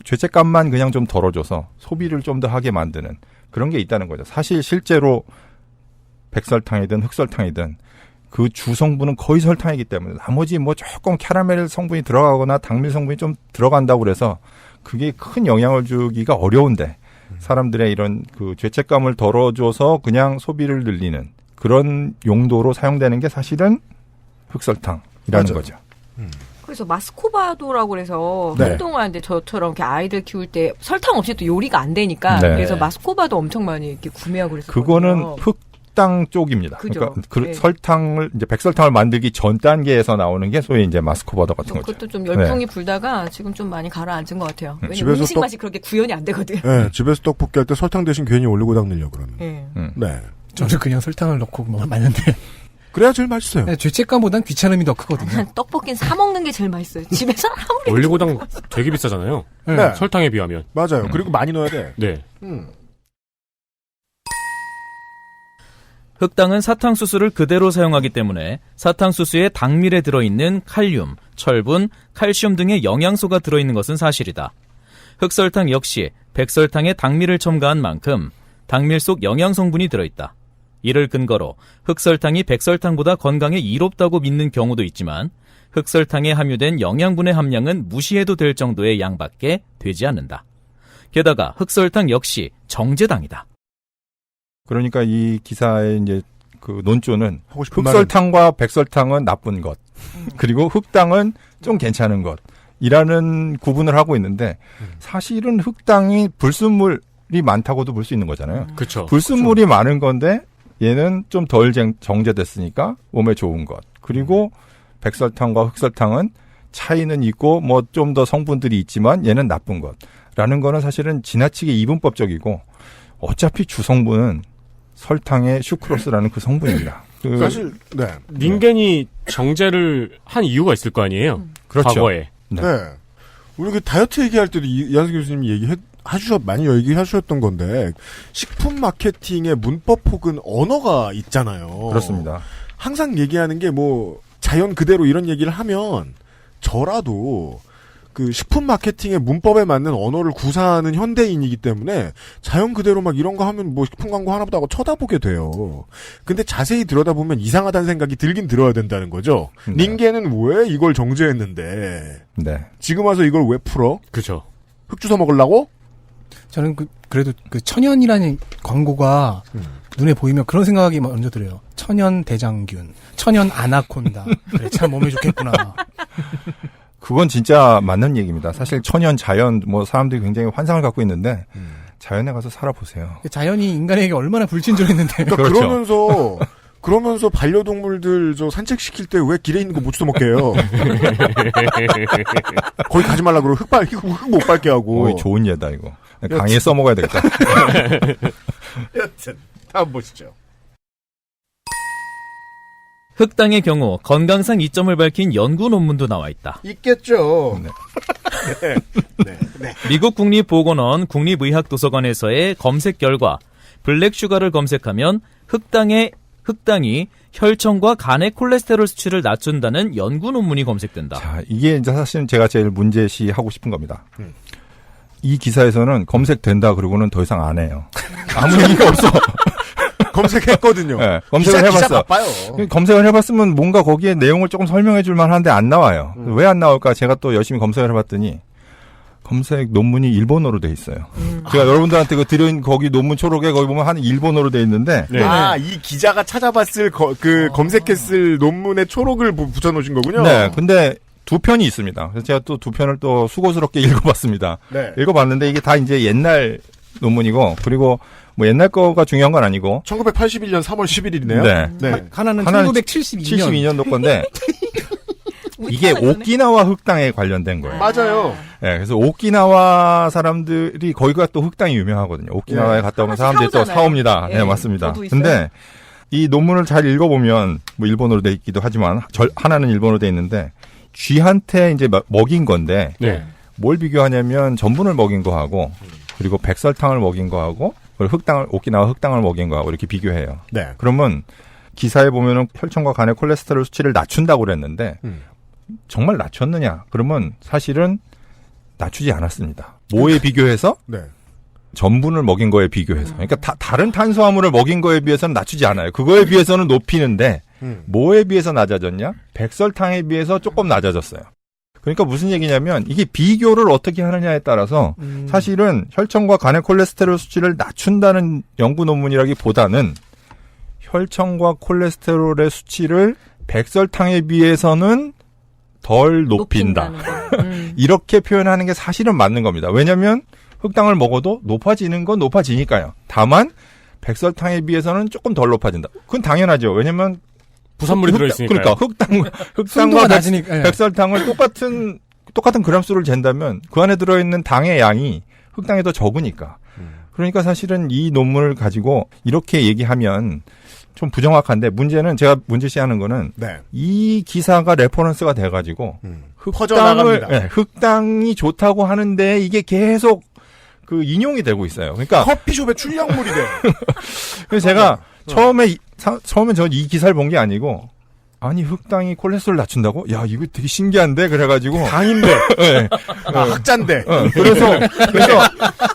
S3: 죄책감만 그냥 좀 덜어줘서 소비를 좀 더 하게 만드는 그런 게 있다는 거죠. 사실 실제로 백설탕이든 흑설탕이든 그 주성분은 거의 설탕이기 때문에 나머지 뭐 조금 캐러멜 성분이 들어가거나 당밀 성분이 좀 들어간다고 그래서 그게 큰 영향을 주기가 어려운데 사람들의 이런 그 죄책감을 덜어줘서 그냥 소비를 늘리는 그런 용도로 사용되는 게 사실은 흑설탕이라는
S2: 맞아요.
S3: 거죠.
S6: 그래서 마스코바도라고 그래서
S2: 네.
S6: 한동안 이제 저처럼 이렇게 아이들 키울 때 설탕 없이 또 요리가 안 되니까
S3: 네.
S6: 그래서 마스코바도 엄청 많이 이렇게 구매하고 그랬었거든요.
S3: 그거는 흑당 쪽입니다.
S6: 그죠.
S3: 그러니까
S6: 네.
S3: 설탕을 이제 백설탕을 만들기 전 단계에서 나오는 게 소위 이제 마스코바도 같은 거죠.
S6: 그것도 좀 열풍이 불다가 지금 좀 많이 가라앉은 것 같아요. 왜냐면
S2: 집에서
S6: 음식 맛이 그렇게 구현이 안 되거든.
S2: 네, 집에서 떡볶이 할 때 설탕 대신 괜히 올리고 닦으려고 그러면.
S6: 예.
S2: 네.
S4: 저는 그냥 설탕을 넣고 먹는데
S2: 그래야 제일 맛있어요.
S4: 네, 죄책감보단 귀찮음이 더 크거든요.
S6: 난 떡볶이는 사 먹는 게 제일 맛있어요. 집에서 아무리
S7: 올리고당 되게 비싸잖아요.
S2: 네.
S7: 설탕에 비하면.
S2: 맞아요. 그리고 많이 넣어야 돼.
S7: 네.
S5: 흑당은 사탕수수를 그대로 사용하기 때문에 사탕수수에 당밀에 들어있는 칼륨, 철분, 칼슘 등의 영양소가 들어있는 것은 사실이다. 흑설탕 역시 백설탕에 당밀을 첨가한 만큼 당밀 속 영양성분이 들어있다. 이를 근거로 흑설탕이 백설탕보다 건강에 이롭다고 믿는 경우도 있지만 흑설탕에 함유된 영양분의 함량은 무시해도 될 정도의 양밖에 되지 않는다. 게다가 흑설탕 역시 정제당이다.
S3: 그러니까 이 기사의 이제 그 논조는
S2: 하고 싶은
S3: 흑설탕과 백설탕은 나쁜 것, 그리고 흑당은 좀 괜찮은 것, 이라는 구분을 하고 있는데 사실은 흑당이 불순물 많다고도 볼 수 있는 거잖아요.
S7: 그렇죠.
S3: 불순물이 많은 건데 얘는 좀 덜 정제됐으니까 몸에 좋은 것. 그리고 백설탕과 흑설탕은 차이는 있고 뭐 좀 더 성분들이 있지만 얘는 나쁜 것. 라는 거는 사실은 지나치게 이분법적이고 어차피 주성분은 설탕의 슈크로스라는 그 성분입니다.
S2: 사실 네.
S7: 닌겐이 정제를 한 이유가 있을 거 아니에요.
S3: 그렇죠.
S7: 과거에.
S2: 네. 우리 그 다이어트 얘기할 때도 이한승 교수님이 많이 얘기하셨던 건데 식품 마케팅의 문법 혹은 언어가 있잖아요.
S3: 그렇습니다.
S2: 항상 얘기하는 게 뭐 자연 그대로 이런 얘기를 하면 저라도 그 식품 마케팅의 문법에 맞는 언어를 구사하는 현대인이기 때문에 자연 그대로 막 이런 거 하면 뭐 식품 광고 하나보다 하고 쳐다보게 돼요. 근데 자세히 들여다보면 이상하다는 생각이 들긴 들어야 된다는 거죠.
S3: 네.
S2: 닌겐은 왜 이걸 정제했는데
S3: 네.
S2: 지금 와서 이걸 왜 풀어?
S7: 그렇죠.
S2: 흙 주워 먹으려고?
S4: 저는 그래도 그 천연이라는 광고가 눈에 보이면 그런 생각이 먼저 들어요. 천연 대장균, 천연 아나콘다. 그래, 참 몸에 좋겠구나.
S3: 그건 진짜 맞는 얘기입니다. 사실 천연, 자연, 뭐 사람들이 굉장히 환상을 갖고 있는데 자연에 가서 살아보세요.
S4: 자연이 인간에게 얼마나 불친절했는데.
S2: 그러니까
S3: 그렇죠.
S2: 그러면서 반려동물들 저 산책시킬 때 왜 길에 있는 거 못 주워 먹게 해요? 거기 가지 말라 그러고 흙 못 밟게 하고.
S3: 좋은 예다 이거. 강의에 써먹어야 되겠다.
S2: 여튼 다음 보시죠.
S5: 흑당의 경우 건강상 이점을 밝힌 연구 논문도 나와 있다.
S2: 있겠죠.
S3: 네.
S2: 네.
S5: 미국 국립보건원 국립의학도서관에서의 검색 결과 블랙슈가를 검색하면 흑당이 혈청과 간의 콜레스테롤 수치를 낮춘다는 연구 논문이 검색된다.
S3: 자, 이게 이제 사실은 제가 제일 문제시하고 싶은 겁니다. 이 기사에서는 검색된다 그러고는 더 이상 안 해요. 아무 얘기가 없어.
S2: 검색했거든요.
S3: 네, 검색을 해봤어.
S2: 기사 바빠요.
S3: 검색을 해봤으면 뭔가 거기에 내용을 조금 설명해 줄 만한데 안 나와요. 왜 안 나올까? 제가 또 열심히 검색을 해봤더니 검색 논문이 일본어로 돼 있어요. 제가 여러분들한테 그 드린 거기 논문 초록에 거기 보면 한 일본어로 돼 있는데.
S7: 네.
S2: 이 기자가 찾아봤을 검색했을 논문에 초록을 붙여놓으신 거군요.
S3: 네, 근데 두 편이 있습니다. 그래서 제가 또 두 편을 또 수고스럽게 읽어봤습니다.
S2: 네.
S3: 읽어봤는데 이게 다 이제 옛날 논문이고 그리고 뭐 옛날 거가 중요한 건 아니고
S2: 1981년 3월 11일이네요.
S3: 네.
S4: 하나는
S3: 하나는
S4: 1972년.
S3: 72년도 건데 이게 오키나와 흑당에 관련된 거예요.
S2: 맞아요.
S3: 네, 그래서 오키나와 사람들이 거기가 또 흑당이 유명하거든요. 오키나와에 갔다 오면 사람들이 또
S6: 사오잖아요.
S3: 사옵니다.
S6: 예,
S3: 네, 맞습니다.
S6: 저도 있어요.
S3: 근데 이 논문을 잘 읽어보면 뭐 일본어로 돼 있기도 하지만 하나는 일본어로 돼 있는데 쥐한테 이제 먹인 건데
S7: 네.
S3: 뭘 비교하냐면 전분을 먹인 거하고 그리고 백설탕을 먹인 거하고 그리고 오키나와 흑당을 먹인 거하고 이렇게 비교해요.
S2: 네.
S3: 그러면 기사에 보면은 혈청과 간의 콜레스테롤 수치를 낮춘다고 그랬는데 정말 낮췄느냐? 그러면 사실은 낮추지 않았습니다. 뭐에 비교해서?
S2: 네.
S3: 전분을 먹인 거에 비교해서. 그러니까 다른 탄수화물을 먹인 거에 비해서는 낮추지 않아요. 그거에 비해서는 높이는데 뭐에 비해서 낮아졌냐? 백설탕에 비해서 조금 낮아졌어요. 그러니까 무슨 얘기냐면 이게 비교를 어떻게 하느냐에 따라서 사실은 혈청과 간의 콜레스테롤 수치를 낮춘다는 연구 논문이라기보다는 혈청과 콜레스테롤의 수치를 백설탕에 비해서는 덜 높인다. 이렇게 표현하는 게 사실은 맞는 겁니다. 왜냐하면 흑당을 먹어도 높아지는 건 높아지니까요. 다만 백설탕에 비해서는 조금 덜 높아진다. 그건 당연하죠. 왜냐하면
S7: 부산물이 들어있으니까요.
S3: 그러니까 흑당과
S4: 낮으니까, 예.
S3: 백설탕을 똑같은 그램수를 잰다면 그 안에 들어있는 당의 양이 흑당이 더 적으니까. 그러니까 사실은 이 논문을 가지고 이렇게 얘기하면 좀 부정확한데 문제는 제가 문제시하는 거는
S2: 네.
S3: 이 기사가 레퍼런스가 돼가지고
S2: 퍼져나갑니다.
S3: 흑당이 좋다고 하는데 이게 계속 그 인용이 되고 있어요. 그러니까
S2: 커피숍의 출력물이 돼.
S3: 그래서 제가 처음에 전 이 기사를 본 게 아니고 아니 흑당이 콜레스테롤 낮춘다고? 야 이거 되게 신기한데 그래가지고
S2: 당인데
S3: 네.
S2: 학자인데.
S3: 그래서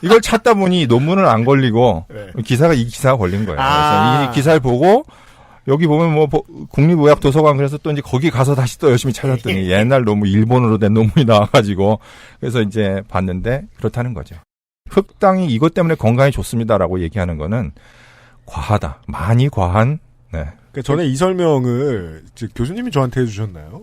S3: 이걸 찾다 보니 논문을 안 걸리고 이 기사가 걸린 거예요. 그래서 이 기사를 보고 여기 보면 뭐 국립의학도서관 그래서 또 이제 거기 가서 다시 또 열심히 찾았더니 옛날 논문 일본어로 된 논문이 나와가지고 그래서 이제 봤는데 그렇다는 거죠. 흑당이 이것 때문에 건강에 좋습니다라고 얘기하는 거는 과하다. 많이 과한. 네.
S2: 전에 이 설명을 교수님이 저한테 해주셨나요?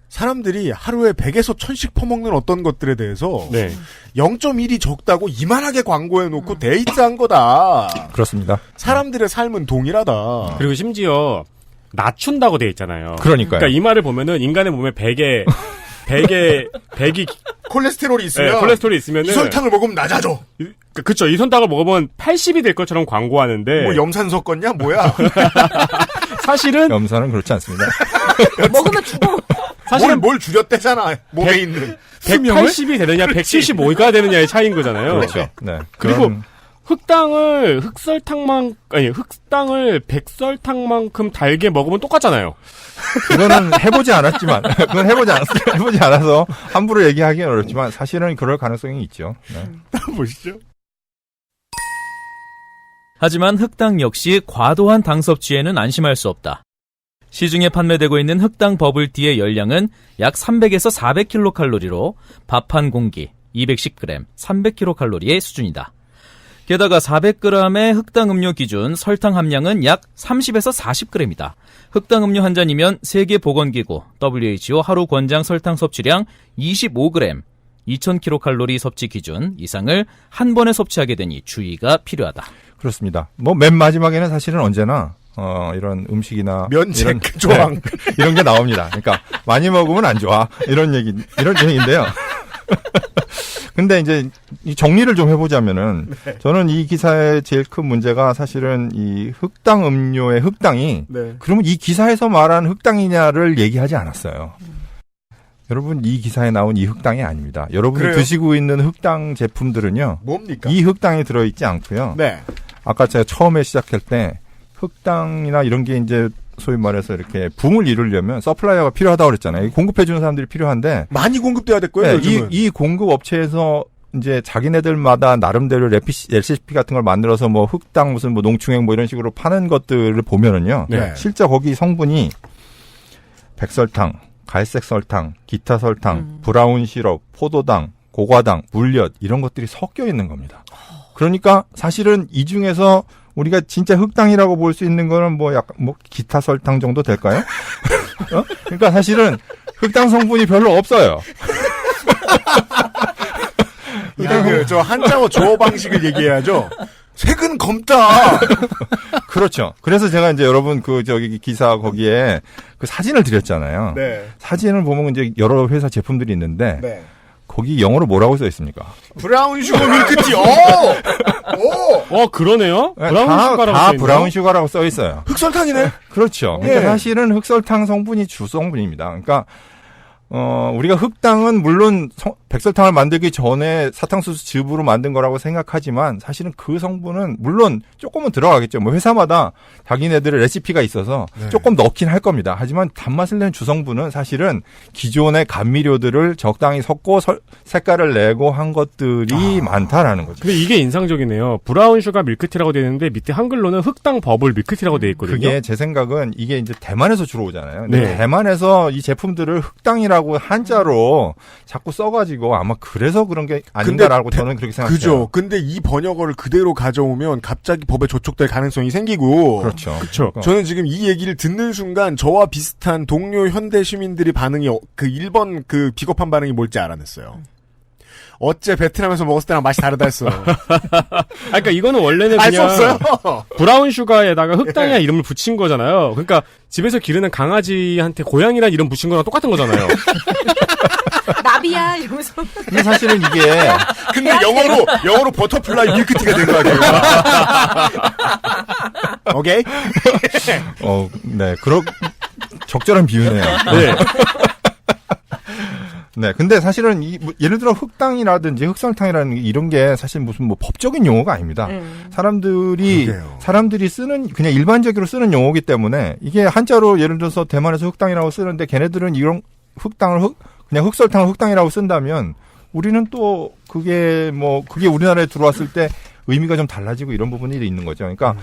S2: 사람들이 하루에 100에서 1000씩 퍼먹는 어떤 것들에 대해서
S7: 네.
S2: 0.1이 적다고 이만하게 광고해놓고 데이트한 거다.
S3: 그렇습니다.
S2: 사람들의 삶은 동일하다.
S7: 그리고 심지어 낮춘다고 돼 있잖아요.
S3: 그러니까요.
S7: 그러니까 이 말을 보면은 인간의 몸에 100이
S2: 콜레스테롤이 있으면
S7: 네, 콜레스테롤이 있으면은
S2: 이설탕을 먹으면 낮아져.
S7: 그쵸. 이선닭을 먹으면 80이 될 것처럼 광고하는데
S2: 뭐 염산 섞었냐 뭐야?
S7: 사실은
S3: 염산은 그렇지 않습니다.
S6: 먹으면 죽어.
S7: 사실은
S2: 뭘 줄였대잖아. 몸에 있는
S7: 180이 되느냐 175가 되느냐의 차이인 거잖아요.
S3: 그렇죠. 네.
S7: 그리고 흑당을 흑당을 백설탕만큼 달게 먹으면 똑같잖아요.
S3: 그거는 해보지 않았지만, 그건 해보지 않아서 함부로 얘기하기는 어렵지만 사실은 그럴 가능성이 있죠. 네.
S2: 보시죠.
S5: 하지만 흑당 역시 과도한 당 섭취에는 안심할 수 없다. 시중에 판매되고 있는 흑당 버블티의 열량은 약 300에서 400kcal로 밥 한 공기, 210g, 300kcal의 수준이다. 게다가 400g의 흑당 음료 기준 설탕 함량은 약 30에서 40g이다. 흑당 음료 한 잔이면 세계보건기구 WHO 하루 권장 설탕 섭취량 25g, 2000kcal 섭취 기준 이상을 한 번에 섭취하게 되니 주의가 필요하다.
S3: 그렇습니다. 뭐 맨 마지막에는 사실은 언제나 이런 음식이나
S2: 면책 조항
S3: 이런 게 나옵니다. 그러니까 많이 먹으면 안 좋아 이런 얘기인데요. 근데 이제 이 정리를 좀 해보자면은 저는 이 기사의 제일 큰 문제가 사실은 이 흑당 음료의 흑당이 그러면 이 기사에서 말한 흑당이냐를 얘기하지 않았어요. 여러분 이 기사에 나온 이 흑당이 아닙니다. 여러분이
S2: 그래요?
S3: 드시고 있는 흑당 제품들은요.
S2: 뭡니까?
S3: 이 흑당이 들어있지 않고요.
S2: 네.
S3: 아까 제가 처음에 시작할 때 흑당이나 이런 게 이제 소위 말해서 이렇게 붐을 이루려면 서플라이어가 필요하다고 그랬잖아요. 공급해주는 사람들이 필요한데
S2: 많이 공급돼야 될 거예요.
S3: 네, 이 공급 업체에서 이제 자기네들마다 나름대로 레시피 같은 걸 만들어서 뭐 흑당 무슨 뭐 농축액 뭐 이런 식으로 파는 것들을 보면은요.
S2: 네.
S3: 실제 거기 성분이 백설탕, 갈색 설탕, 기타 설탕, 브라운 시럽, 포도당, 고과당, 물엿 이런 것들이 섞여 있는 겁니다. 그러니까 사실은 이 중에서 우리가 진짜 흑당이라고 볼 수 있는 거는 뭐 약간 뭐 기타 설탕 정도 될까요? 그러니까 사실은 흑당 성분이 별로 없어요.
S2: 저 한자어 조어 방식을 얘기해야죠. 색은 검다.
S3: 그렇죠. 그래서 제가 이제 여러분 저기 기사 거기에 그 사진을 드렸잖아요.
S2: 네.
S3: 사진을 보면 이제 여러 회사 제품들이 있는데
S2: 네.
S3: 거기 영어로 뭐라고 써 있습니까?
S2: 브라운 슈거 밀크티.
S7: 그러네요.
S3: 네,
S7: 브라운 슈가라고
S3: 다
S7: 써 있네요.
S3: 브라운 슈가라고 써 있어요.
S2: 흑설탕이네.
S3: 그렇죠. 그러니까
S2: 예.
S3: 사실은 흑설탕 성분이 주성분입니다. 그러니까 우리가 흑당은 물론 백설탕을 만들기 전에 사탕수수 즙으로 만든 거라고 생각하지만 사실은 그 성분은 물론 조금은 들어가겠죠. 뭐 회사마다 자기네들의 레시피가 있어서 조금 넣긴 할 겁니다. 하지만 단맛을 내는 주성분은 사실은 기존의 감미료들을 적당히 섞고 색깔을 내고 한 것들이 많다라는 거죠.
S7: 근데 이게 인상적이네요. 브라운 슈가 밀크티라고 되어 있는데 밑에 한글로는 흑당 버블 밀크티라고 되어 있거든요.
S3: 그게 제 생각은 이게 이제 대만에서 주로 오잖아요. 근데
S7: 네.
S3: 대만에서 이 제품들을 흑당이라고 한자로 자꾸 써가지고 아마 그래서 그런 게 아닌가라고 저는 그렇게 생각해요.
S2: 그죠. 근데 이 번역어를 그대로 가져오면 갑자기 법에 조촉될 가능성이 생기고.
S3: 그렇죠.
S7: 그렇죠.
S2: 저는 지금 이 얘기를 듣는 순간 저와 비슷한 동료 현대 시민들이 반응이 그 1번 그 비겁한 반응이 뭘지 알아냈어요. 어째 베트남에서 먹었을 때랑 맛이 다르다 했어.
S7: 그러니까 이거는 원래는
S2: 알 수
S7: 그냥
S2: 없어요.
S7: 브라운 슈가에다가 흑당이라는 이름을 붙인 거잖아요. 그러니까 집에서 기르는 강아지한테 고양이란 이름 붙인 거랑 똑같은 거잖아요.
S6: 나비야 이러면서.
S3: 근데 사실은 이게
S2: 근데 영어로 버터플라이 밀크티가 된 거 아니에요? 오케이?
S3: 네, 적절한 비유네요.
S7: 네.
S3: 네, 근데 사실은 예를 들어 흑당이라든지 흑설탕이라는 이런 게 사실 무슨 뭐 법적인 용어가 아닙니다. 사람들이 쓰는 그냥 일반적으로 쓰는 용어이기 때문에 이게 한자로 예를 들어서 대만에서 흑당이라고 쓰는데 걔네들은 이런 흑당을 그냥 흑설탕을 흑당이라고 쓴다면 우리는 또 그게 우리나라에 들어왔을 때 의미가 좀 달라지고 이런 부분이 있는 거죠. 그러니까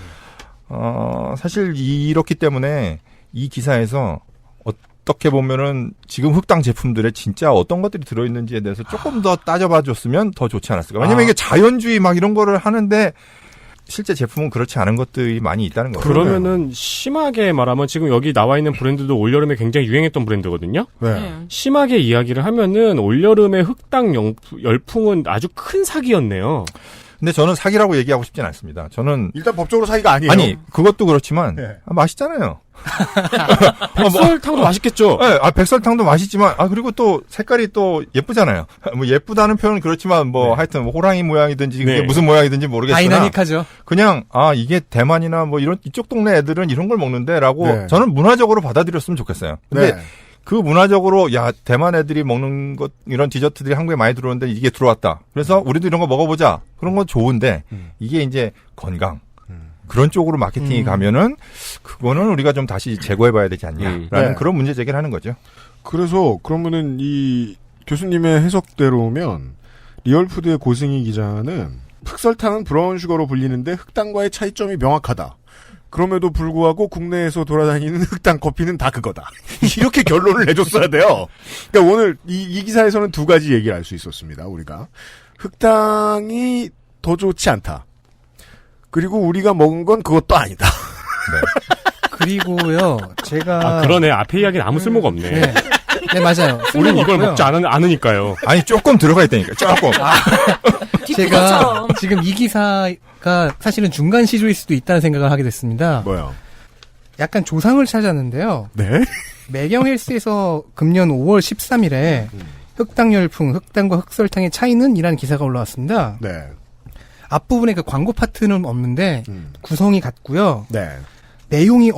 S3: 사실 이렇기 때문에 이 기사에서 어떻게 보면은 지금 흑당 제품들에 진짜 어떤 것들이 들어있는지에 대해서 조금 더 따져봐 줬으면 더 좋지 않았을까. 왜냐면 이게 자연주의 막 이런 거를 하는데 실제 제품은 그렇지 않은 것들이 많이 있다는 거죠.
S7: 그러면은 심하게 말하면 지금 여기 나와 있는 브랜드도 올여름에 굉장히 유행했던 브랜드거든요.
S2: 네.
S7: 심하게 이야기를 하면은 올여름의 흑당 열풍은 아주 큰 사기였네요.
S3: 근데 저는 사기라고 얘기하고 싶진 않습니다. 저는
S2: 일단 법적으로 사기가 아니에요.
S3: 아니 그것도 그렇지만
S2: 네.
S3: 맛있잖아요.
S7: 백설탕도 맛있겠죠.
S3: 네, 백설탕도 맛있지만 그리고 또 색깔이 또 예쁘잖아요. 뭐 예쁘다는 표현은 그렇지만 뭐 하여튼 뭐 호랑이 모양이든지 그게
S7: 네.
S3: 무슨 모양이든지 모르겠으나
S4: 다이나믹하죠.
S3: 그냥 이게 대만이나 뭐 이런 이쪽 동네 애들은 이런 걸 먹는데라고
S2: 네.
S3: 저는 문화적으로 받아들였으면 좋겠어요. 근데
S2: 네.
S3: 그 문화적으로 대만 애들이 먹는 것 이런 디저트들이 한국에 많이 들어오는데 이게 들어왔다. 그래서 우리도 이런 거 먹어보자. 그런 건 좋은데 이게 이제 건강 그런 쪽으로 마케팅이 가면은 그거는 우리가 좀 다시 재고해봐야 되지 않냐라는
S2: 네.
S3: 그런 문제 제기를 하는 거죠.
S2: 그래서 그러면은 이 교수님의 해석대로면 리얼푸드의 고승희 기자는 흑설탕은 브라운 슈거로 불리는데 흑당과의 차이점이 명확하다. 그럼에도 불구하고 국내에서 돌아다니는 흑당 커피는 다 그거다. 이렇게 결론을 내줬어야 돼요. 그러니까 오늘 이 기사에서는 두 가지 얘기를 할 수 있었습니다. 우리가 흑당이 더 좋지 않다. 그리고 우리가 먹은 건 그것도 아니다.
S4: 그리고요, 제가.
S7: 그러네. 앞에 이야기는 아무 쓸모가 없네.
S4: 네. 네, 맞아요.
S7: 우린 이걸
S4: 없고요.
S7: 먹지 않으니까요.
S3: 아니 조금 들어가 있다니까 조금.
S4: 제가 지금 이 기사가 사실은 중간 시조일 수도 있다는 생각을 하게 됐습니다.
S2: 뭐요?
S4: 약간 조상을 찾았는데요.
S2: 네?
S4: 매경헬스에서 금년 5월 13일에 흑당 열풍, 흑당과 흑설탕의 차이는? 이라는 기사가 올라왔습니다.
S2: 네.
S4: 앞부분에 그 광고 파트는 없는데 구성이 같고요.
S2: 네.
S4: 내용이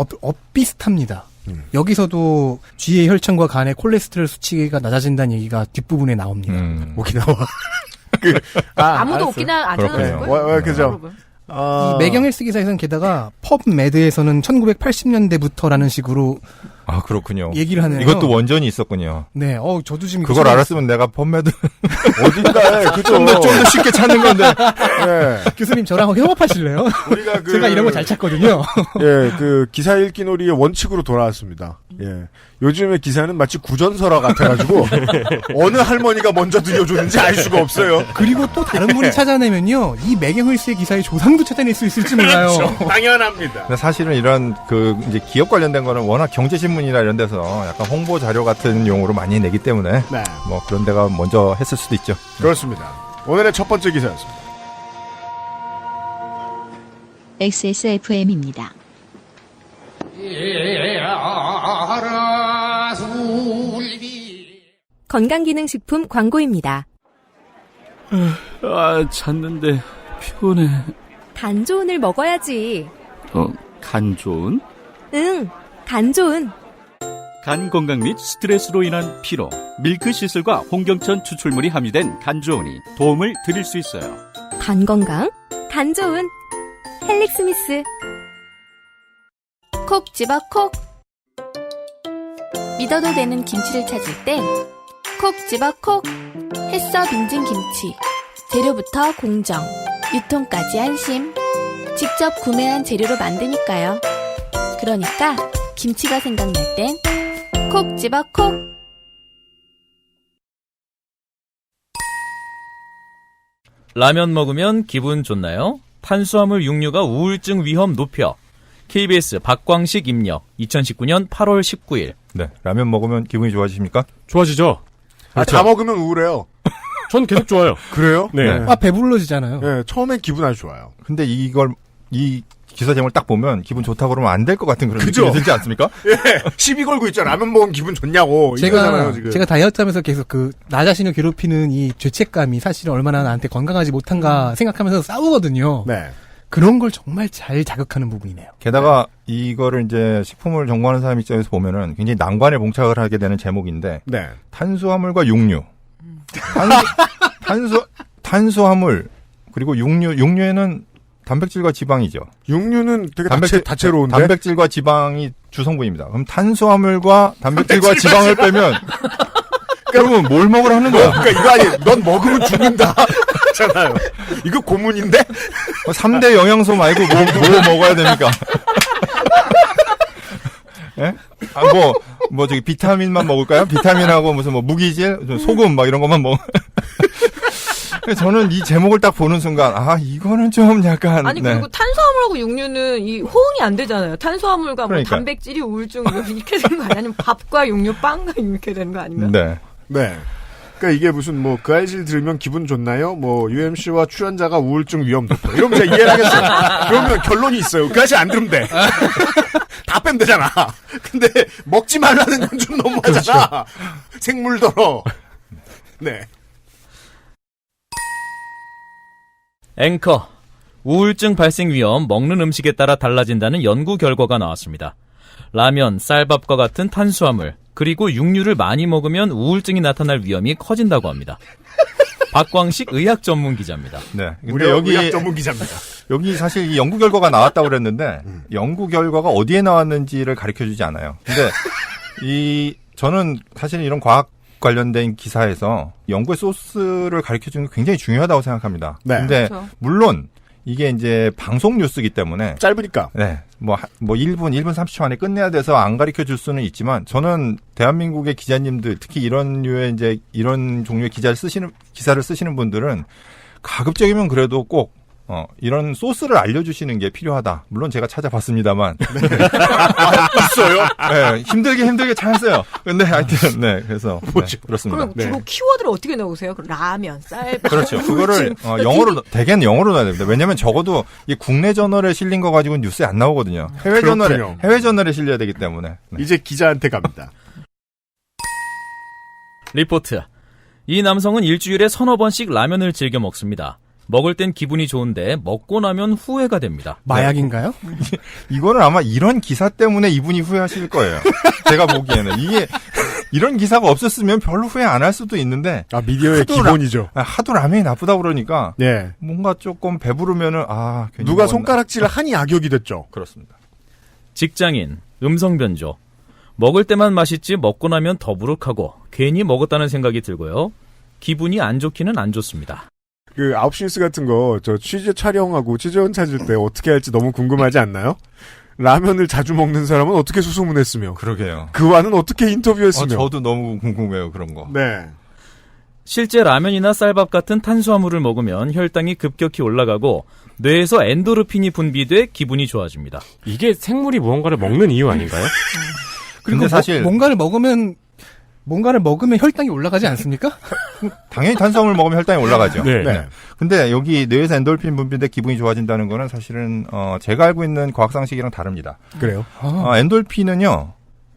S4: 비슷합니다. 여기서도 쥐의 혈청과 간의 콜레스테롤 수치가 낮아진다는 얘기가 뒷부분에 나옵니다.
S2: 오키나와.
S6: 아무도 오키나와 안
S3: 그렇군요.
S6: 찾아봤고요.
S2: 그죠?
S4: 이 매경헬스 기사에서는 게다가 펍매드에서는 1980년대부터라는 식으로
S3: 그렇군요.
S4: 얘기를 하네요.
S3: 이것도 원전이 있었군요.
S4: 네, 저도 지금
S3: 그걸 알았으면 내가 펍매드
S2: 어딘가에 그죠?
S3: 좀 더 쉽게 찾는 건데.
S2: 네.
S4: 교수님 저랑 협업하실래요?
S2: 우리가
S4: 제가 이런 거 잘 찾거든요.
S2: 예, 그 기사 읽기 놀이의 원칙으로 돌아왔습니다. 예. 요즘의 기사는 마치 구전설화 같아가지고 어느 할머니가 먼저 들려줬는지 알 수가 없어요.
S4: 그리고 또 다른 분이 찾아내면요, 이 매경헬스의 기사의 조상도 찾아낼 수 있을지 몰라요.
S2: 당연합니다.
S3: 근데 사실은 이런 이제 기업 관련된 거는 워낙 경제신문이나 이런 데서 약간 홍보 자료 같은 용어로 많이 내기 때문에
S2: 네.
S3: 뭐 그런 데가 먼저 했을 수도 있죠.
S2: 그렇습니다. 오늘의 첫 번째 기사였습니다.
S1: XSFM입니다.
S8: 건강기능식품 광고입니다.
S9: 잤는데 피곤해.
S8: 간 좋은을 먹어야지.
S9: 간 좋은?
S8: 응, 간 좋은.
S9: 간 건강 및 스트레스로 인한 피로, 밀크 시슬과 홍경천 추출물이 함유된 간 좋은이 도움을 드릴 수 있어요.
S8: 간 건강, 간 좋은. 헬릭스미스. 콕 집어 콕. 믿어도 되는 김치를 찾을 땐 콕 집어 콕. 햇서 빙진 김치. 재료부터 공정, 유통까지 안심. 직접 구매한 재료로 만드니까요. 그러니까 김치가 생각날 땐 콕 집어 콕.
S5: 라면 먹으면 기분 좋나요? 탄수화물 육류가 우울증 위험 높여. KBS 박광식 입력 2019년 8월 19일.
S3: 네, 라면 먹으면 기분이 좋아지십니까?
S7: 좋아지죠?
S2: 다 먹으면 우울해요.
S7: 전 계속 좋아요.
S2: 그래요?
S7: 네.
S4: 배불러지잖아요.
S2: 네, 처음엔 기분 아주 좋아요.
S3: 근데 이 기사 제목을 딱 보면 기분 좋다고 그러면 안 될 것 같은 그런
S2: 그죠?
S3: 느낌이 들지 않습니까?
S2: 예, 시비 걸고 있죠. 라면 먹으면 기분 좋냐고. 이거잖아요, 지금.
S4: 제가 다이어트 하면서 계속 나 자신을 괴롭히는 이 죄책감이 사실은 얼마나 나한테 건강하지 못한가 생각하면서 싸우거든요.
S2: 네.
S4: 그런 걸 정말 잘 자극하는 부분이네요.
S3: 게다가 이거를 이제 식품을 연구하는 사람 입장에서 보면은 굉장히 난관에 봉착을 하게 되는 제목인데
S2: 네.
S3: 탄수화물과 육류, 탄수화물 그리고 육류에는 단백질과 지방이죠.
S2: 육류는 되게 다채로운데.
S3: 단백질과 지방이 주성분입니다. 그럼 탄수화물과 단백질과 지방을 빼면 그러면 뭘 먹으라는 거야?
S2: 그러니까 이거 아니, 넌 먹으면 죽는다. 잖아요. 이거 고문인데?
S3: 3대 영양소 말고 뭐 먹어야 됩니까? 예? 저기 비타민만 먹을까요? 비타민하고 무슨 무기질, 소금 막 이런 것만 먹. 그래서 저는 이 제목을 딱 보는 순간 이거는 좀 약간
S6: 아니
S3: 네.
S6: 그리고 탄수화물하고 육류는 이 호응이 안 되잖아요. 탄수화물과 뭐
S3: 그러니까.
S6: 단백질이 우울증 이렇게 되는 거 아니야? 아니면 밥과 육류, 빵과 이렇게 되는 거 아닌가?
S3: 네.
S2: 네. 그러니까 이게 무슨 뭐 그 알실 들으면 기분 좋나요? 뭐 UMC와 출연자가 우울증 위험 높다. 이러면 제가 이해를 하겠어요. 그러면 결론이 있어요. 그 알실 안 들으면 돼. 다 빼면 되잖아. 근데 먹지 말라는 건 좀 너무하잖아. 그렇죠. 생물더러. 네.
S5: 앵커. 우울증 발생 위험 먹는 음식에 따라 달라진다는 연구 결과가 나왔습니다. 라면, 쌀밥과 같은 탄수화물, 그리고 육류를 많이 먹으면 우울증이 나타날 위험이 커진다고 합니다. 박광식 의학 전문 기자입니다.
S3: 네. 근데
S2: 우리
S3: 여기
S2: 의학 전문 기자입니다.
S3: 여기 사실 이 연구 결과가 나왔다고 그랬는데 연구 결과가 어디에 나왔는지를 가르쳐 주지 않아요. 근데 저는 사실 이런 과학 관련된 기사에서 연구의 소스를 가르쳐 주는 게 굉장히 중요하다고 생각합니다.
S2: 네.
S3: 근데
S6: 그렇죠.
S3: 물론 이게 이제 방송 뉴스이기 때문에
S2: 짧으니까.
S3: 네. 뭐 1분 30초 안에 끝내야 돼서 안 가르쳐 줄 수는 있지만 저는 대한민국의 기자님들 특히 이런 류의 이제 이런 종류의 기사를 쓰시는 분들은 가급적이면 그래도 꼭 이런 소스를 알려주시는 게 필요하다. 물론 제가 찾아봤습니다만. 네.
S2: 있어요?
S3: 네, 힘들게 찾았어요. 근데 하여튼, 네, 그래서. 네, 그렇습니다.
S6: 그럼 주로 키워드를 어떻게 넣으세요? 라면, 쌀밥.
S3: 그렇죠. 그거를, 대개는 영어로 넣어야 됩니다. 왜냐면 적어도 이 국내 저널에 실린 거 가지고는 뉴스에 안 나오거든요. 해외 저널에 실려야 되기 때문에. 네.
S2: 이제 기자한테 갑니다.
S5: 리포트. 이 남성은 일주일에 서너 번씩 라면을 즐겨 먹습니다. 먹을 땐 기분이 좋은데 먹고 나면 후회가 됩니다.
S4: 마약인가요?
S3: 이거는 아마 이런 기사 때문에 이분이 후회하실 거예요. 제가 보기에는. 이게 이런 기사가 없었으면 별로 후회 안 할 수도 있는데.
S2: 미디어의 기본이죠.
S3: 하도 라면이 나쁘다 그러니까.
S2: 예.
S3: 뭔가 조금 배부르면은, 괜히
S2: 누가 손가락질을 하니 악역이 됐죠.
S3: 그렇습니다.
S5: 직장인, 음성변조. 먹을 때만 맛있지 먹고 나면 더부룩하고 괜히 먹었다는 생각이 들고요. 기분이 안 좋기는 안 좋습니다.
S2: 그 9시 뉴스 같은 거 저 취재 촬영하고 취재원 찾을 때 어떻게 할지 너무 궁금하지 않나요? 라면을 자주 먹는 사람은 어떻게 수소문했으며
S3: 그러게요.
S2: 그와는 어떻게 인터뷰했으며
S3: 저도 너무 궁금해요. 그런 거.
S2: 네.
S5: 실제 라면이나 쌀밥 같은 탄수화물을 먹으면 혈당이 급격히 올라가고 뇌에서 엔도르핀이 분비돼 기분이 좋아집니다.
S7: 이게 생물이 무언가를 먹는 이유 아닌가요?
S4: 그리고
S3: 근데 사실
S4: 뭔가를 먹으면 혈당이 올라가지 않습니까?
S3: 당연히 탄수화물 먹으면 혈당이 올라가죠.
S7: 네.
S3: 네. 근데 여기 뇌에서 엔돌핀 분비돼 기분이 좋아진다는 거는 사실은 제가 알고 있는 과학 상식이랑 다릅니다.
S2: 그래요?
S3: 엔돌핀은요.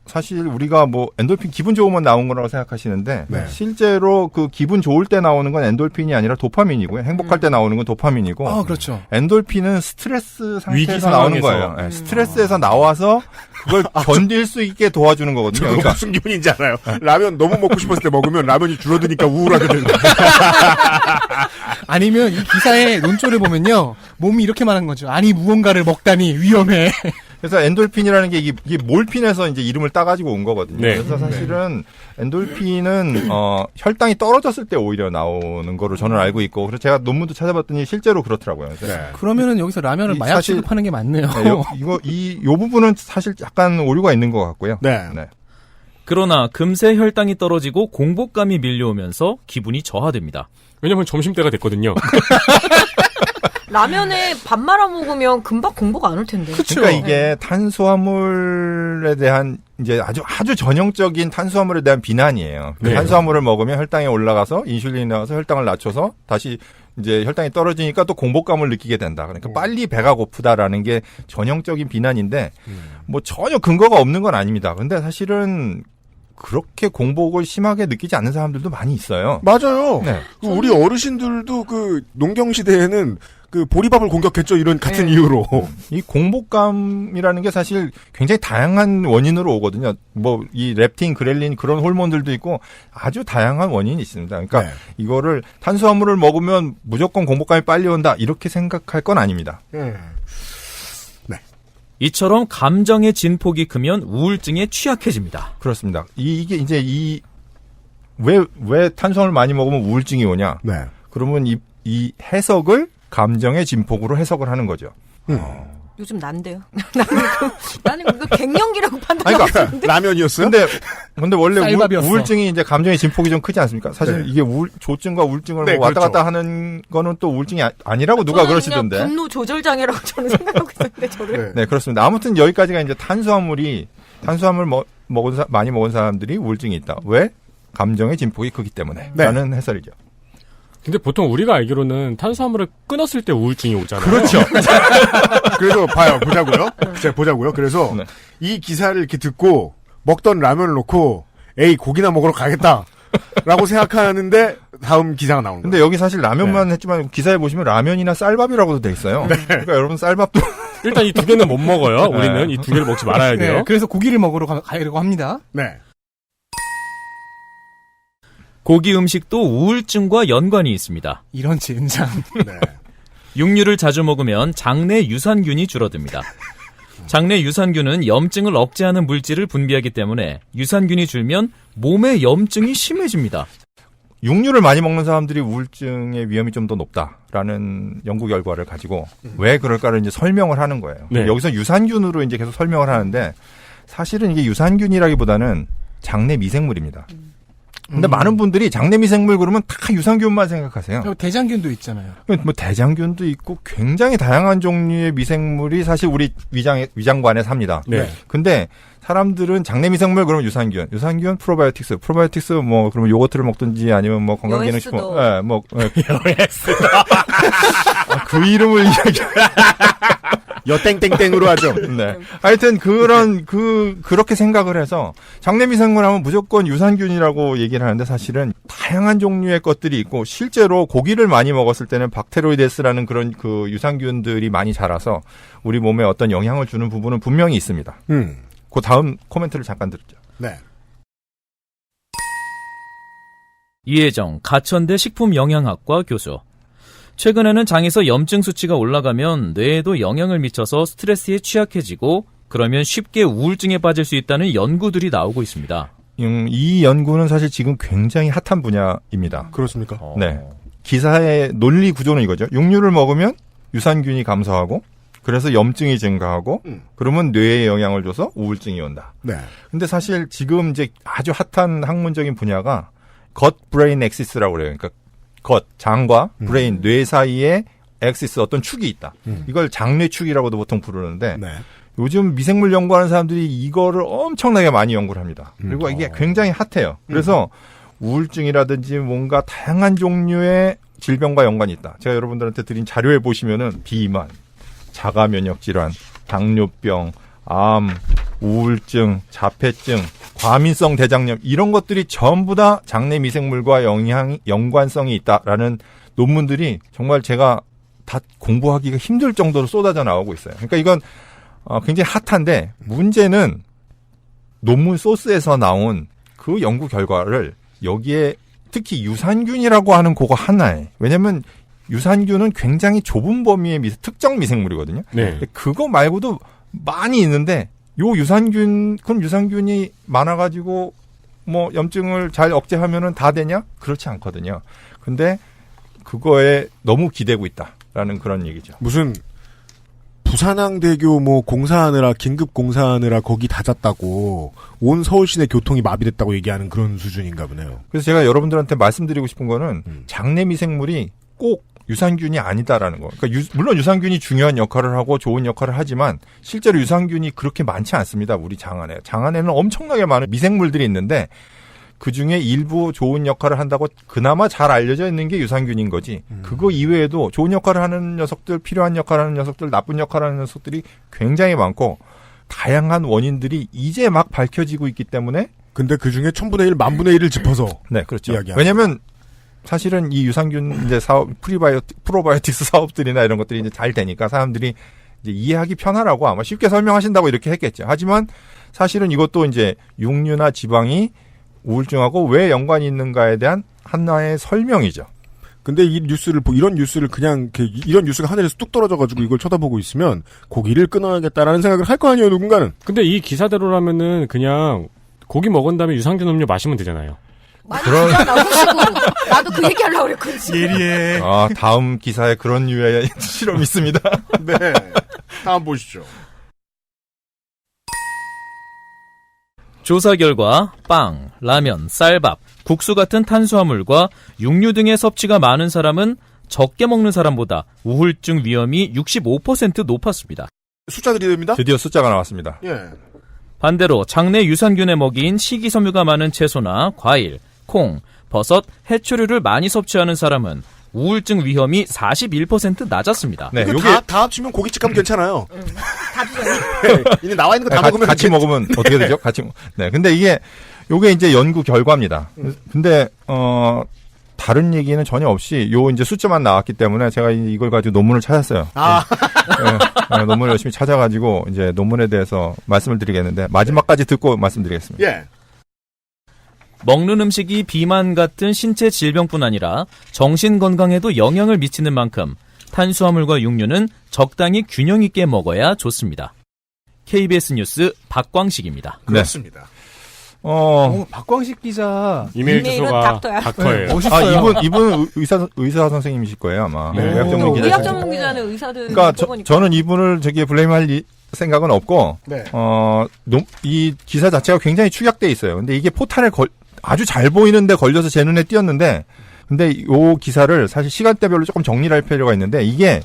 S3: 사실 우리가 뭐 엔돌핀 기분 좋으면 나온 거라고 생각하시는데
S2: 네.
S3: 실제로 그 기분 좋을 때 나오는 건 엔돌핀이 아니라 도파민이고요. 행복할 때 나오는 건 도파민이고.
S4: 그렇죠.
S3: 엔돌핀은 스트레스
S7: 위기
S3: 상태에서 나오는
S7: 상황에서.
S3: 거예요. 네, 스트레스에서 나와서 그걸 견딜 수 있게 도와주는 거거든요.
S2: 그러니까 무슨 기분인지 알아요. 라면 너무 먹고 싶었을 때 먹으면 라면이 줄어드니까 우울하거든.
S4: 아니면 이 기사의 논조를 보면요. 몸이 이렇게 말한 거죠. 아니 무언가를 먹다니 위험해.
S3: 그래서 엔돌핀이라는 게 이게 몰핀에서 이제 이름을 따가지고 온 거거든요.
S7: 네.
S3: 그래서 사실은 엔돌핀은 혈당이 떨어졌을 때 오히려 나오는 거로 저는 알고 있고, 그래서 제가 논문도 찾아봤더니 실제로 그렇더라고요. 그래서
S2: 네.
S4: 그러면은 여기서 라면을 마약
S3: 사실-
S4: 취급하는 게 맞네요.
S3: 이 부분은 사실 약간 오류가 있는 것 같고요.
S2: 네.
S5: 그러나 금세 혈당이 떨어지고 공복감이 밀려오면서 기분이 저하됩니다.
S7: 왜냐면 점심때가 됐거든요.
S6: 라면에 밥 말아 먹으면 금방 공복 안 올 텐데.
S3: 그러니까 이게 탄수화물에 대한 이제 아주 전형적인 탄수화물에 대한 비난이에요.
S7: 네.
S3: 탄수화물을 먹으면 혈당이 올라가서 인슐린이 나와서 혈당을 낮춰서 다시 이제 혈당이 떨어지니까 또 공복감을 느끼게 된다. 그러니까 빨리 배가 고프다라는 게 전형적인 비난인데 뭐 전혀 근거가 없는 건 아닙니다. 근데 사실은 그렇게 공복을 심하게 느끼지 않는 사람들도 많이 있어요.
S2: 맞아요.
S3: 네.
S2: 그 우리 어르신들도 그 농경 시대에는 그 보리밥을 공격했죠. 이런 같은 이유로.
S3: 이 공복감이라는 게 사실 굉장히 다양한 원인으로 오거든요. 뭐 이 렙틴, 그렐린 그런 호르몬들도 있고 아주 다양한 원인이 있습니다. 그러니까
S2: 네.
S3: 이거를 탄수화물을 먹으면 무조건 공복감이 빨리 온다 이렇게 생각할 건 아닙니다.
S5: 이처럼 감정의 진폭이 크면 우울증에 취약해집니다.
S3: 그렇습니다. 이게 이제 왜 탄수화물 많이 먹으면 우울증이 오냐?
S2: 네.
S3: 그러면 이 해석을 감정의 진폭으로 해석을 하는 거죠.
S6: 요즘 난데요. 나는 이거 갱년기라고
S3: 아니,
S6: 판단하고
S3: 그러니까
S6: 있는데.
S2: 라면이었어요?
S3: 근데 원래
S4: 쌀밥이었어.
S3: 우울증이 이제 감정의 진폭이 좀 크지 않습니까? 사실
S2: 네.
S3: 이게 조증과 우울증을
S2: 네,
S3: 뭐 왔다
S2: 그렇죠.
S3: 갔다 하는 거는 또 우울증이 아니라고 누가
S6: 저는
S3: 그러시던데.
S6: 그냥 분노 조절 장애라고 저는 생각하고 있었는데 저를.
S3: 네, 그렇습니다. 아무튼 여기까지가 이제 탄수화물 많이 먹은 사람들이 우울증이 있다. 왜? 감정의 진폭이 크기 때문에.
S2: 네.
S3: 라는 해설이죠.
S7: 근데 보통 우리가 알기로는 탄수화물을 끊었을 때 우울증이 오잖아요.
S2: 그렇죠. 그래서 보자고요. 제가 보자고요. 그래서
S3: 네.
S2: 이 기사를 이렇게 듣고 먹던 라면을 놓고 에이 고기나 먹으러 가겠다. 라고 생각하는데 다음 기사가 나오는
S3: 근데
S2: 거예요.
S3: 여기 사실 라면만 했지만 기사에 보시면 라면이나 쌀밥이라고도 돼 있어요. 그러니까 여러분 쌀밥도
S7: 일단 이 두 개는 못 먹어요. 우리는 이 두 개를 먹지 말아야 돼요.
S4: 네, 그래서 고기를 먹으러 가려고 합니다.
S2: 네.
S5: 고기 음식도 우울증과 연관이 있습니다.
S4: 이런 젠장.
S2: 네.
S5: 육류를 자주 먹으면 장내 유산균이 줄어듭니다. 장내 유산균은 염증을 억제하는 물질을 분비하기 때문에 유산균이 줄면 몸의 염증이 심해집니다.
S3: 육류를 많이 먹는 사람들이 우울증의 위험이 좀 더 높다라는 연구 결과를 가지고 왜 그럴까를 이제 설명을 하는 거예요.
S7: 네.
S3: 여기서 유산균으로 이제 계속 설명을 하는데 사실은 이게 유산균이라기보다는 장내 미생물입니다. 근데 많은 분들이 장내 미생물 그러면 다 유산균만 생각하세요.
S4: 대장균도 있잖아요.
S3: 뭐 대장균도 있고 굉장히 다양한 종류의 미생물이 사실 우리 위장관에 삽니다.
S7: 네.
S3: 근데 사람들은 장내 미생물 그러면 유산균 프로바이오틱스 뭐 그러면 요거트를 먹든지 아니면 뭐 건강기능식품,
S6: 요에스도.
S3: 예, 뭐 그 이름을 이야기.
S2: 여땡땡땡으로 하죠.
S3: 네. 하여튼 그렇게 생각을 해서 장내 미생물 하면 무조건 유산균이라고 얘기를 하는데 사실은 다양한 종류의 것들이 있고 실제로 고기를 많이 먹었을 때는 박테로이데스라는 그런 그 유산균들이 많이 자라서 우리 몸에 어떤 영향을 주는 부분은 분명히 있습니다. 그 다음 코멘트를 잠깐 들었죠.
S2: 네.
S5: 이혜정 가천대 식품영양학과 교수. 최근에는 장에서 염증 수치가 올라가면 뇌에도 영향을 미쳐서 스트레스에 취약해지고 그러면 쉽게 우울증에 빠질 수 있다는 연구들이 나오고 있습니다.
S3: 이 연구는 사실 지금 굉장히 핫한 분야입니다.
S2: 그렇습니까?
S3: 네. 기사의 논리 구조는 이거죠. 육류를 먹으면 유산균이 감소하고 그래서 염증이 증가하고 그러면 뇌에 영향을 줘서 우울증이 온다.
S2: 네.
S3: 근데 사실 지금 이제 아주 핫한 학문적인 분야가 gut brain axis라고 그래요. 그러니까 gut 장과 브레인 뇌 사이에 axis 어떤 축이 있다. 이걸 장뇌축이라고도 보통 부르는데
S2: 네.
S3: 요즘 미생물 연구하는 사람들이 이거를 엄청나게 많이 연구를 합니다. 그리고 이게 굉장히 핫해요. 그래서 우울증이라든지 뭔가 다양한 종류의 질병과 연관이 있다. 제가 여러분들한테 드린 자료에 보시면은 비만, 자가 면역 질환, 당뇨병, 암, 우울증, 자폐증, 과민성 대장염 이런 것들이 전부 다 장내 미생물과 연관성이 있다라는 논문들이 정말 제가 다 공부하기가 힘들 정도로 쏟아져 나오고 있어요. 그러니까 이건 굉장히 핫한데 문제는 논문 소스에서 나온 그 연구 결과를 여기에 특히 유산균이라고 하는 그거 하나에 왜냐면 유산균은 굉장히 좁은 범위의 특정 미생물이거든요.
S7: 네.
S3: 그거 말고도 많이 있는데 요 그럼 유산균이 많아가지고 뭐 염증을 잘 억제하면은 다 되냐? 그렇지 않거든요. 근데 그거에 너무 기대고 있다라는 그런 얘기죠.
S2: 무슨 부산항대교 뭐 공사하느라 긴급 공사하느라 거기 닫았다고 온 서울 시내 교통이 마비됐다고 얘기하는 그런 수준인가 보네요.
S3: 그래서 제가 여러분들한테 말씀드리고 싶은 거는 장내 미생물이 꼭 유산균이 아니다라는 거. 그러니까 물론 유산균이 중요한 역할을 하고 좋은 역할을 하지만 실제로 유산균이 그렇게 많지 않습니다. 우리 장 안에. 장 안에는 엄청나게 많은 미생물들이 있는데 그중에 일부 좋은 역할을 한다고 그나마 잘 알려져 있는 게 유산균인 거지. 그거 이외에도 좋은 역할을 하는 녀석들, 필요한 역할을 하는 녀석들, 나쁜 역할을 하는 녀석들이 굉장히 많고 다양한 원인들이 이제 막 밝혀지고 있기 때문에
S2: 근데 그중에 1000분의 1, 10,000분의 1을 짚어서
S3: 네, 그렇죠.
S2: 이야기하죠.
S3: 왜냐면 사실은 이 유산균 이제 사업, 프로바이오틱스 사업들이나 이런 것들이 이제 잘 되니까 사람들이 이제 이해하기 편하라고 아마 쉽게 설명하신다고 이렇게 했겠죠. 하지만 사실은 이것도 이제 육류나 지방이 우울증하고 왜 연관이 있는가에 대한 하나의 설명이죠.
S2: 근데 이런 뉴스를 그냥 이런 뉴스가 하늘에서 뚝 떨어져가지고 이걸 쳐다보고 있으면 고기를 끊어야겠다라는 생각을 할 거 아니에요, 누군가는.
S7: 근데 이 기사대로라면은 그냥 고기 먹은 다음에 유산균 음료 마시면 되잖아요.
S6: 많이 진짜 나오시고 나도 그 얘기 하려고 그랬거든요.
S2: 예리해.
S3: 다음 기사에 그런 유의 실험 있습니다.
S2: 네. 다음 보시죠.
S5: 조사 결과 빵, 라면, 쌀밥, 국수 같은 탄수화물과 육류 등의 섭취가 많은 사람은 적게 먹는 사람보다 우울증 위험이 65% 높았습니다.
S2: 숫자 드립니다.
S3: 드디어 숫자가 나왔습니다.
S2: 예.
S5: 반대로 장내 유산균의 먹이인 식이섬유가 많은 채소나 과일, 콩, 버섯, 해초류를 많이 섭취하는 사람은 우울증 위험이 41% 낮았습니다.
S3: 네,
S2: 이거
S3: 요게
S2: 다 합치면 고깃집 가면 괜찮아요.
S6: 다 드세요.
S2: 이제 나와 있는 거 다
S3: 네,
S2: 먹으면
S3: 같이 먹으면 어떻게 되죠? 같이 네. 근데 요게 이제 연구 결과입니다. 근데 다른 얘기는 전혀 없이 요 이제 숫자만 나왔기 때문에 제가 이걸 가지고 논문을 찾았어요. 네, 논문을 열심히 찾아가지고 이제 논문에 대해서 말씀을 드리겠는데 마지막까지 듣고 말씀드리겠습니다.
S2: 예.
S5: 먹는 음식이 비만 같은 신체 질병뿐 아니라 정신 건강에도 영향을 미치는 만큼 탄수화물과 육류는 적당히 균형 있게 먹어야 좋습니다. KBS 뉴스 박광식입니다.
S2: 그렇습니다.
S4: 박광식 기자
S7: 이메일
S6: 이메일은
S7: 주소가
S6: 닥터야.
S7: 닥터예요.
S4: 멋있어요.
S3: 이분 의사 선생님이실 거예요 아마.
S2: 네.
S3: 의학 전문 기자.
S6: 의학 전문 기자는 의사들
S3: 그러니까
S6: 뽑으니까.
S3: 저는 이분을 저기 블레임할 생각은 없고,
S2: 네.
S3: 이 기사 자체가 굉장히 축약돼 있어요. 근데 이게 포탄에 아주 잘 보이는데 걸려서 제 눈에 띄었는데, 근데 이 기사를 사실 시간대별로 조금 정리를 할 필요가 있는데, 이게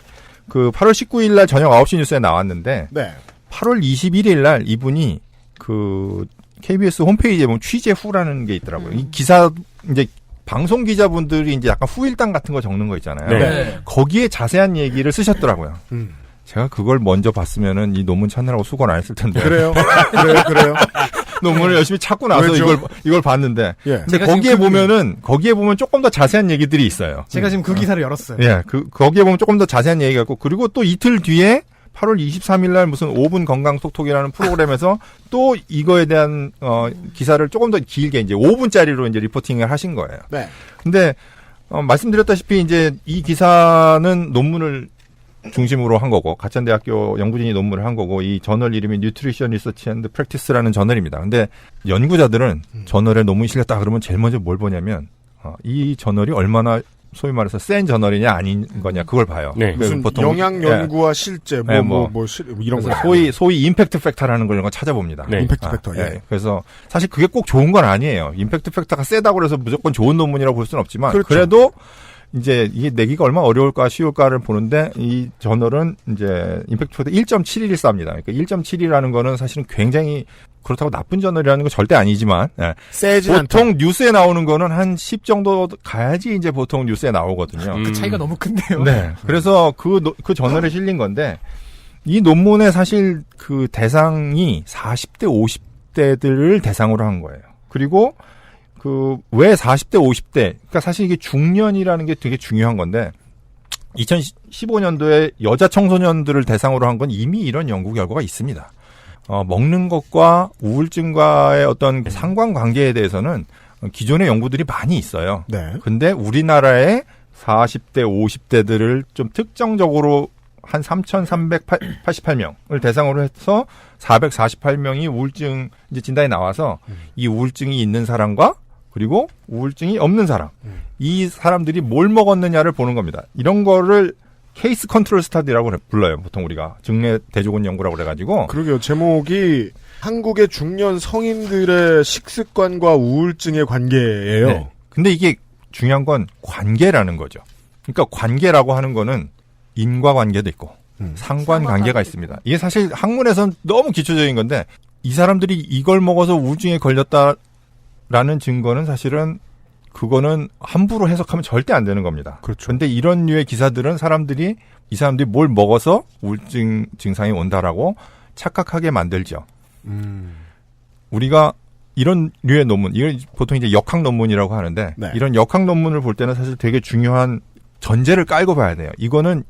S3: 그 8월 19일 날 저녁 9시 뉴스에 나왔는데,
S2: 네.
S3: 8월 21일 날 이분이 그 KBS 홈페이지에 보면 취재 후라는 게 있더라고요. 이 기사, 이제 방송 기자분들이 이제 약간 후일담 같은 거 적는 거 있잖아요.
S7: 네.
S3: 거기에 자세한 얘기를 쓰셨더라고요. 제가 그걸 먼저 봤으면은 이 논문 찾느라고 수고를 안 했을 텐데.
S2: 그래요.
S3: 논문을 열심히 찾고 나서
S2: 그렇죠.
S3: 이걸 봤는데.
S2: 예.
S3: 근데 거기에 보면 조금 더 자세한 얘기들이 있어요.
S4: 제가 지금 그 기사를 열었어요.
S3: 예, 거기에 보면 조금 더 자세한 얘기가 있고, 그리고 또 이틀 뒤에 8월 23일 날 무슨 5분 건강 톡톡이라는 프로그램에서 또 이거에 대한 기사를 조금 더 길게 이제 5분짜리로 이제 리포팅을 하신 거예요.
S2: 네.
S3: 근데 말씀드렸다시피 이제 이 기사는 논문을 중심으로 한 거고, 가천대학교 연구진이 논문을 한 거고, 이 저널 이름이 Nutrition Research and Practice라는 저널입니다. 근데 연구자들은 저널에 논문이 실렸다 그러면 제일 먼저 뭘 보냐면 이 저널이 얼마나 소위 말해서 센 저널이냐 아닌 거냐 그걸 봐요.
S7: 네.
S2: 무슨
S3: 보통
S2: 영양 연구와 실제 이런 거
S3: 소위 임팩트 팩터라는 걸 찾아봅니다.
S7: 네.
S2: 임팩트 팩터. 예.
S3: 그래서 사실 그게 꼭 좋은 건 아니에요. 임팩트 팩터가 세다고 해서 무조건 좋은 논문이라고 볼 수는 없지만,
S2: 그렇죠.
S3: 그래도 이제 이게 내기가 얼마나 어려울까 쉬울까를 보는데, 이 저널은 이제 임팩트 팩터 1.71쌉니다. 그러니까 1.7이라는 거는 사실은 굉장히, 그렇다고 나쁜 저널이라는 건 절대 아니지만,
S2: 세진
S3: 보통
S2: 않다.
S3: 뉴스에 나오는 거는 한 10 정도 가야지 이제 보통 뉴스에 나오거든요.
S4: 그 차이가 너무 큰데요.
S3: 네. 그래서 그 저널에 실린 건데, 이 논문의 사실 그 대상이 40대, 50대들을 대상으로 한 거예요. 그리고 왜 40대, 50대, 그러니까 사실 이게 중년이라는 게 되게 중요한 건데, 2015년도에 여자 청소년들을 대상으로 한 건 이미 이런 연구 결과가 있습니다. 먹는 것과 우울증과의 어떤 상관관계에 대해서는 기존의 연구들이 많이 있어요.
S2: 네.
S3: 근데 우리나라의 40대, 50대들을 좀 특정적으로 한 3,388명을 대상으로 해서 448명이 우울증 이제 진단이 나와서 이 우울증이 있는 사람과 그리고 우울증이 없는 사람, 이 사람들이 뭘 먹었느냐를 보는 겁니다. 이런 거를 케이스 컨트롤 스타디라고 불러요. 보통 우리가 증례 대조군 연구라고 그래가지고.
S2: 그러게요. 제목이 한국의 중년 성인들의 식습관과 우울증의 관계예요.
S3: 네. 근데 이게 중요한 건 관계라는 거죠. 그러니까 관계라고 하는 거는 인과관계도 있고 상관관계가 있습니다. 이게 사실 학문에서는 너무 기초적인 건데, 이 사람들이 이걸 먹어서 우울증에 걸렸다라는 증거는 사실은 그거는 함부로 해석하면 절대 안 되는 겁니다.
S2: 그렇죠.
S3: 근데 이런 류의 기사들은 이 사람들이 뭘 먹어서 우울증 증상이 온다라고 착각하게 만들죠. 우리가 이런 류의 논문, 이걸 보통 이제 역학 논문이라고 하는데,
S2: 네.
S3: 이런 역학 논문을 볼 때는 사실 되게 중요한 전제를 깔고 봐야 돼요. 이거는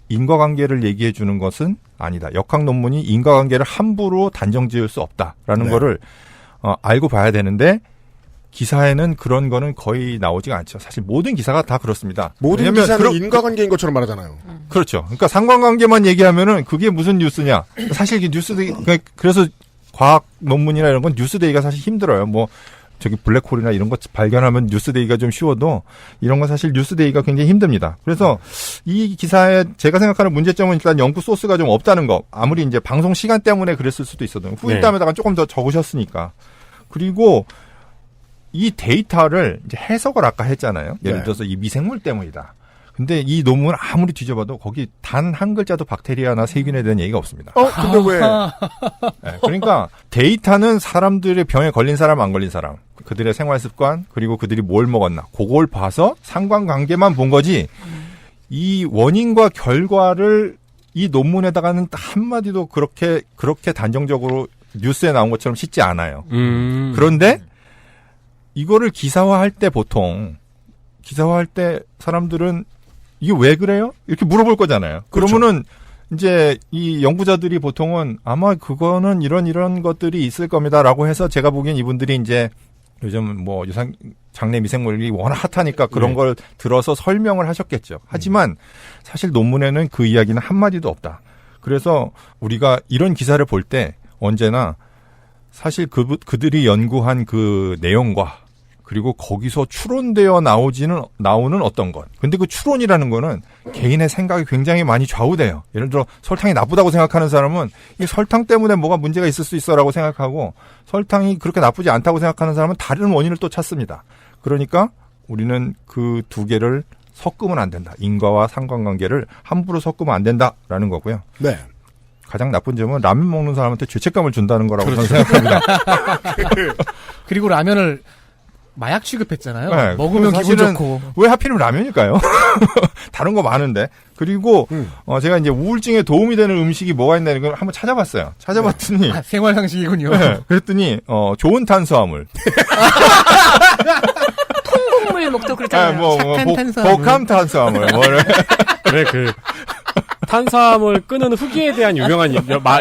S3: 인과관계를 얘기해 주는 것은 아니다. 역학 논문이 인과관계를 함부로 단정 지을 수 없다라는
S2: 네.
S3: 거를 알고 봐야 되는데, 기사에는 그런 거는 거의 나오지가 않죠. 사실 모든 기사가 다 그렇습니다.
S2: 모든
S3: 왜냐면
S2: 기사는 인과관계인 것처럼 말하잖아요.
S3: 그렇죠. 그러니까 상관관계만 얘기하면은 그게 무슨 뉴스냐. 사실 이게 뉴스데이, 그래서 과학 논문이나 이런 건 뉴스데이가 사실 힘들어요. 뭐 저기 블랙홀이나 이런 거 발견하면 뉴스데이가 좀 쉬워도 이런 건 사실 뉴스데이가 굉장히 힘듭니다. 그래서 이 기사에 제가 생각하는 문제점은 일단 연구 소스가 좀 없다는 거. 아무리 이제 방송 시간 때문에 그랬을 수도 있어도 후일담에다가 조금 더 적으셨으니까. 그리고 이 데이터를 이제 해석을 아까 했잖아요. 예를 들어서 이 미생물 때문이다. 근데 이 논문 아무리 뒤져봐도 거기 단 한 글자도 박테리아나 세균에 대한 얘기가 없습니다.
S2: 근데 왜?
S3: 네, 그러니까 데이터는 사람들의 병에 걸린 사람 안 걸린 사람, 그들의 생활 습관, 그리고 그들이 뭘 먹었나, 그걸 봐서 상관관계만 본 거지. 이 원인과 결과를 이 논문에다가는 한마디도 그렇게 단정적으로 뉴스에 나온 것처럼 싣지 않아요. 그런데 이거를 기사화할 때 사람들은 이게 왜 그래요? 이렇게 물어볼 거잖아요.
S2: 그렇죠.
S3: 그러면은 이제 이 연구자들이 보통은 아마 그거는 이런 것들이 있을 겁니다라고 해서 제가 보기엔 이분들이 이제 요즘 뭐 장내 미생물이 워낙 핫하니까 그런 걸 들어서 설명을 하셨겠죠. 하지만 사실 논문에는 그 이야기는 한마디도 없다. 그래서 우리가 이런 기사를 볼 때 언제나 사실 그들이 연구한 그 내용과 그리고 거기서 추론되어 나오는 어떤 것. 근데 그 추론이라는 거는 개인의 생각이 굉장히 많이 좌우돼요. 예를 들어 설탕이 나쁘다고 생각하는 사람은 이 설탕 때문에 뭐가 문제가 있을 수 있어라고 생각하고 설탕이 그렇게 나쁘지 않다고 생각하는 사람은 다른 원인을 또 찾습니다. 그러니까 우리는 그 두 개를 섞으면 안 된다. 인과와 상관관계를 함부로 섞으면 안 된다라는 거고요.
S2: 네.
S3: 가장 나쁜 점은 라면 먹는 사람한테 죄책감을 준다는 거라고 저는 생각합니다.
S4: 그리고 라면을 마약 취급했잖아요.
S3: 네,
S4: 먹으면 기분
S3: 사실은
S4: 좋고.
S3: 왜 하필이면 라면일까요? 다른 거 많은데. 그리고 제가 이제 우울증에 도움이 되는 음식이 뭐가 있나 걸 한번 찾아봤어요. 찾아봤더니
S4: 생활 상식이군요.
S3: 네, 그랬더니 좋은 탄수화물.
S6: 통곡물 먹도 그렇잖아요.
S4: 착한 탄수화물.
S3: 복함 탄수화물.
S7: 네, 탄수화물 끄는 후기에 대한 유명한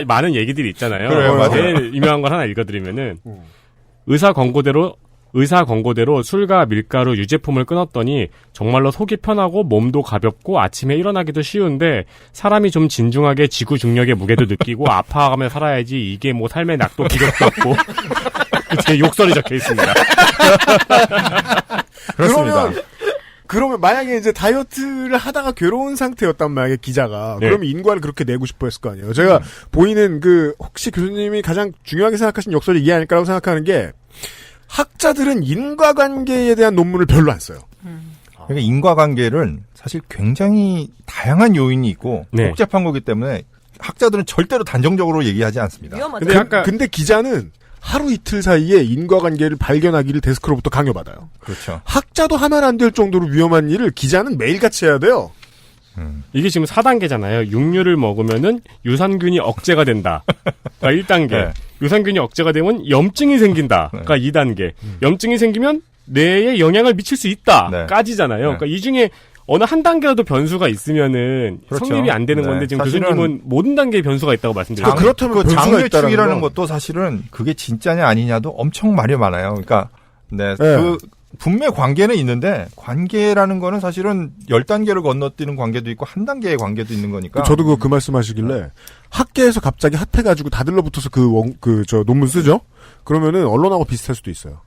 S7: 많은 얘기들이 있잖아요.
S3: 그래요, 맞아요.
S7: 제일 유명한 걸 하나 읽어드리면은 의사 권고대로 술과 밀가루 유제품을 끊었더니 정말로 속이 편하고 몸도 가볍고 아침에 일어나기도 쉬운데 사람이 좀 진중하게 지구 중력의 무게도 느끼고 아파가며 살아야지 이게 뭐 삶의 낙도 기력도 없고 제 욕설이 적혀 있습니다.
S3: 그렇습니다.
S2: 그러면 만약에 이제 다이어트를 하다가 괴로운 상태였단 말이에요, 기자가.
S7: 네.
S2: 그러면 인과를 그렇게 내고 싶어 했을 거 아니에요. 제가 보이는 혹시 교수님이 가장 중요하게 생각하신 역설이 이게 아닐까라고 생각하는 게 학자들은 인과관계에 대한 논문을 별로 안 써요.
S3: 그러니까 인과관계는 사실 굉장히 다양한 요인이 있고 복잡한 거기 때문에 학자들은 절대로 단정적으로 얘기하지 않습니다.
S6: 위험하죠.
S2: 근데 기자는 하루 이틀 사이에 인과관계를 발견하기를 데스크로부터 강요받아요.
S3: 그렇죠.
S2: 학자도 하면 안 될 정도로 위험한 일을 기자는 매일같이 해야 돼요.
S7: 이게 지금 4단계잖아요. 육류를 먹으면은 유산균이 억제가 된다. 그러니까 1단계.
S3: 네.
S7: 유산균이 억제가 되면 염증이 생긴다. 그러니까 2단계. 염증이 생기면 뇌에 영향을 미칠 수 있다.
S3: 네.
S7: 까지잖아요.
S3: 네.
S7: 그러니까 이 중에 어느 한 단계라도 변수가 있으면은
S3: 그렇죠.
S7: 성립이 안 되는 건데 지금
S3: 사실은
S7: 교수님은 모든 단계에 변수가 있다고 말씀드렸죠.
S2: 그렇다면
S3: 그
S2: 변수가 있다라는
S3: 장뇌축이라는
S2: 건.
S3: 것도 사실은 그게 진짜냐 아니냐도 엄청 말이 많아요. 그러니까 분명 관계는 있는데 관계라는 거는 사실은 10단계를 건너뛰는 관계도 있고 한 단계의 관계도 있는 거니까.
S2: 저도 그 말씀하시길래 학계에서 갑자기 핫해가지고 다 들러붙어서 논문 쓰죠? 그러면은 언론하고 비슷할 수도 있어요.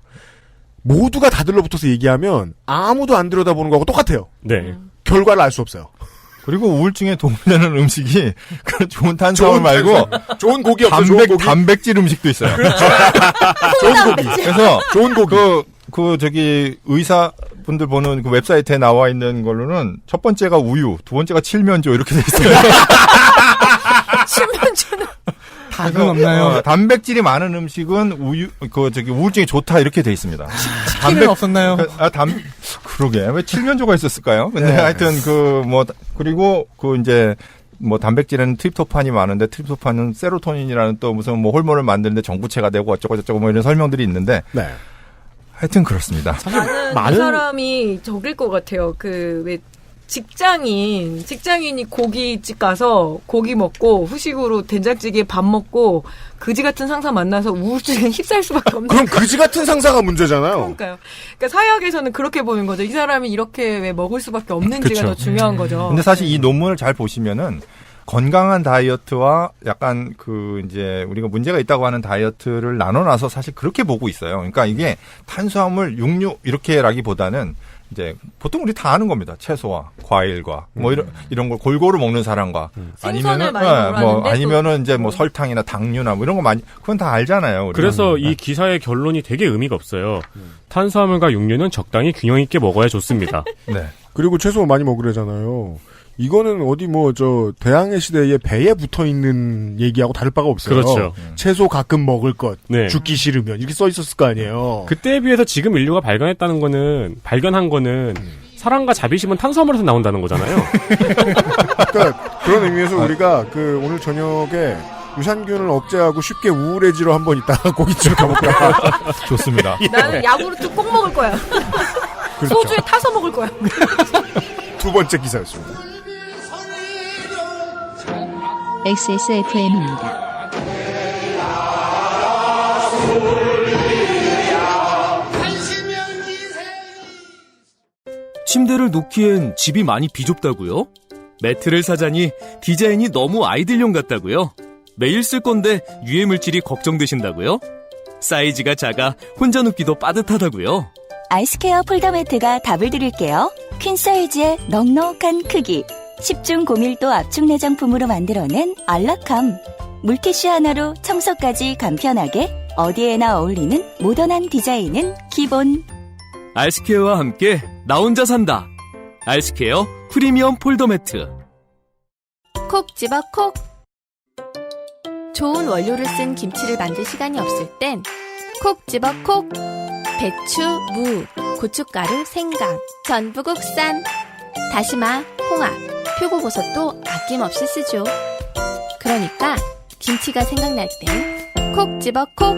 S2: 모두가 다 들러붙어서 얘기하면 아무도 안 들여다보는 거하고 똑같아요.
S7: 네.
S2: 결과를 알 수 없어요.
S3: 그리고 우울증에 도움이 되는 음식이 그 좋은 탄수화물 말고
S2: 좋은 고기 없죠. 좋은 고기.
S3: 단백질 음식도 있어요.
S2: 좋은 고기.
S3: 그래서
S2: 좋은 고기.
S3: 저기 의사분들 보는 그 웹사이트에 나와 있는 걸로는 첫 번째가 우유, 두 번째가 칠면조 이렇게 돼 있어요.
S6: 칠면조는
S4: 닭은 없나요?
S3: 단백질이 많은 음식은 우울증에 좋다 이렇게 돼 있습니다.
S4: 치킨은 없었나요?
S3: 그러게 왜 칠면조가 있었을까요? 근데 하여튼 그리고 이제 단백질에는 트립토판이 많은데 트립토판은 세로토닌이라는 또 무슨 호르몬을 만드는데 정부체가 되고 어쩌고 저쩌고 이런 설명들이 있는데.
S2: 네.
S3: 하여튼 그렇습니다.
S6: 나는 이 사람이 적일 것 같아요. 왜 직장인이 고깃집 가서 고기 먹고 후식으로 된장찌개 밥 먹고 그지 같은 상사 만나서 우울증에 휩싸일 수밖에 없는.
S2: 그럼 그지 같은 상사가 문제잖아요.
S6: 그러니까요. 그러니까 사회학에서는 그렇게 보는 거죠. 이 사람이 이렇게 왜 먹을 수밖에 없는지가 더 중요한 거죠.
S3: 근데 사실 이 논문을 잘 보시면은 건강한 다이어트와 약간 이제 우리가 문제가 있다고 하는 다이어트를 나눠놔서 사실 그렇게 보고 있어요. 그러니까 이게 탄수화물, 육류 이렇게라기보다는 이제 보통 우리 다 아는 겁니다. 채소와 과일과 뭐 이런 걸 골고루 먹는 사람과
S6: 생선을 많이
S3: 아니면은 이제 뭐 설탕이나 당류나 뭐 이런 거 많이 그건 다 알잖아요. 우리가.
S7: 그래서 이 기사의 결론이 되게 의미가 없어요. 탄수화물과 육류는 적당히 균형 있게 먹어야 좋습니다.
S3: 네.
S2: 그리고 채소 많이 먹으래잖아요. 이거는 어디 대항해 시대에 배에 붙어 있는 얘기하고 다를 바가 없어요.
S7: 그렇죠.
S2: 채소 가끔 먹을 것,
S7: 네.
S2: 죽기 싫으면 이렇게 써 있었을 거 아니에요.
S7: 그때에 비해서 지금 인류가 발견한 거는 사랑과 자비심은 탄수화물에서 나온다는 거잖아요.
S2: 그러니까 그런 의미에서 우리가 오늘 저녁에 유산균을 억제하고 쉽게 우울해지러 한번 있다가 고깃집에 가볼까?
S3: 좋습니다.
S6: 나는 야구르트 꼭 먹을 거야.
S2: 그렇죠.
S6: 소주에 타서 먹을 거야.
S2: 두 번째 기사였습니다.
S1: XSFM입니다.
S5: 침대를 놓기엔 집이 많이 비좁다고요? 매트를 사자니 디자인이 너무 아이들용 같다고요? 매일 쓸 건데 유해 물질이 걱정되신다고요? 사이즈가 작아 혼자 눕기도 빠듯하다고요?
S10: 아이스케어 폴더매트가 답을 드릴게요. 퀸 사이즈의 넉넉한 크기, 10중 고밀도 압축 내장품으로 만들어낸 안락함. 물티슈 하나로 청소까지 간편하게 어디에나 어울리는 모던한 디자인은 기본.
S5: 알스케어와 함께 나 혼자 산다. 알스케어 프리미엄 폴더 매트.
S8: 콕 집어 콕. 좋은 원료를 쓴 김치를 만들 시간이 없을 땐 콕 집어 콕. 배추, 무, 고춧가루, 생강, 전부 국산. 다시마, 홍합, 표고버섯도 아낌없이 쓰죠. 그러니까 김치가 생각날 땐 콕 집어 콕.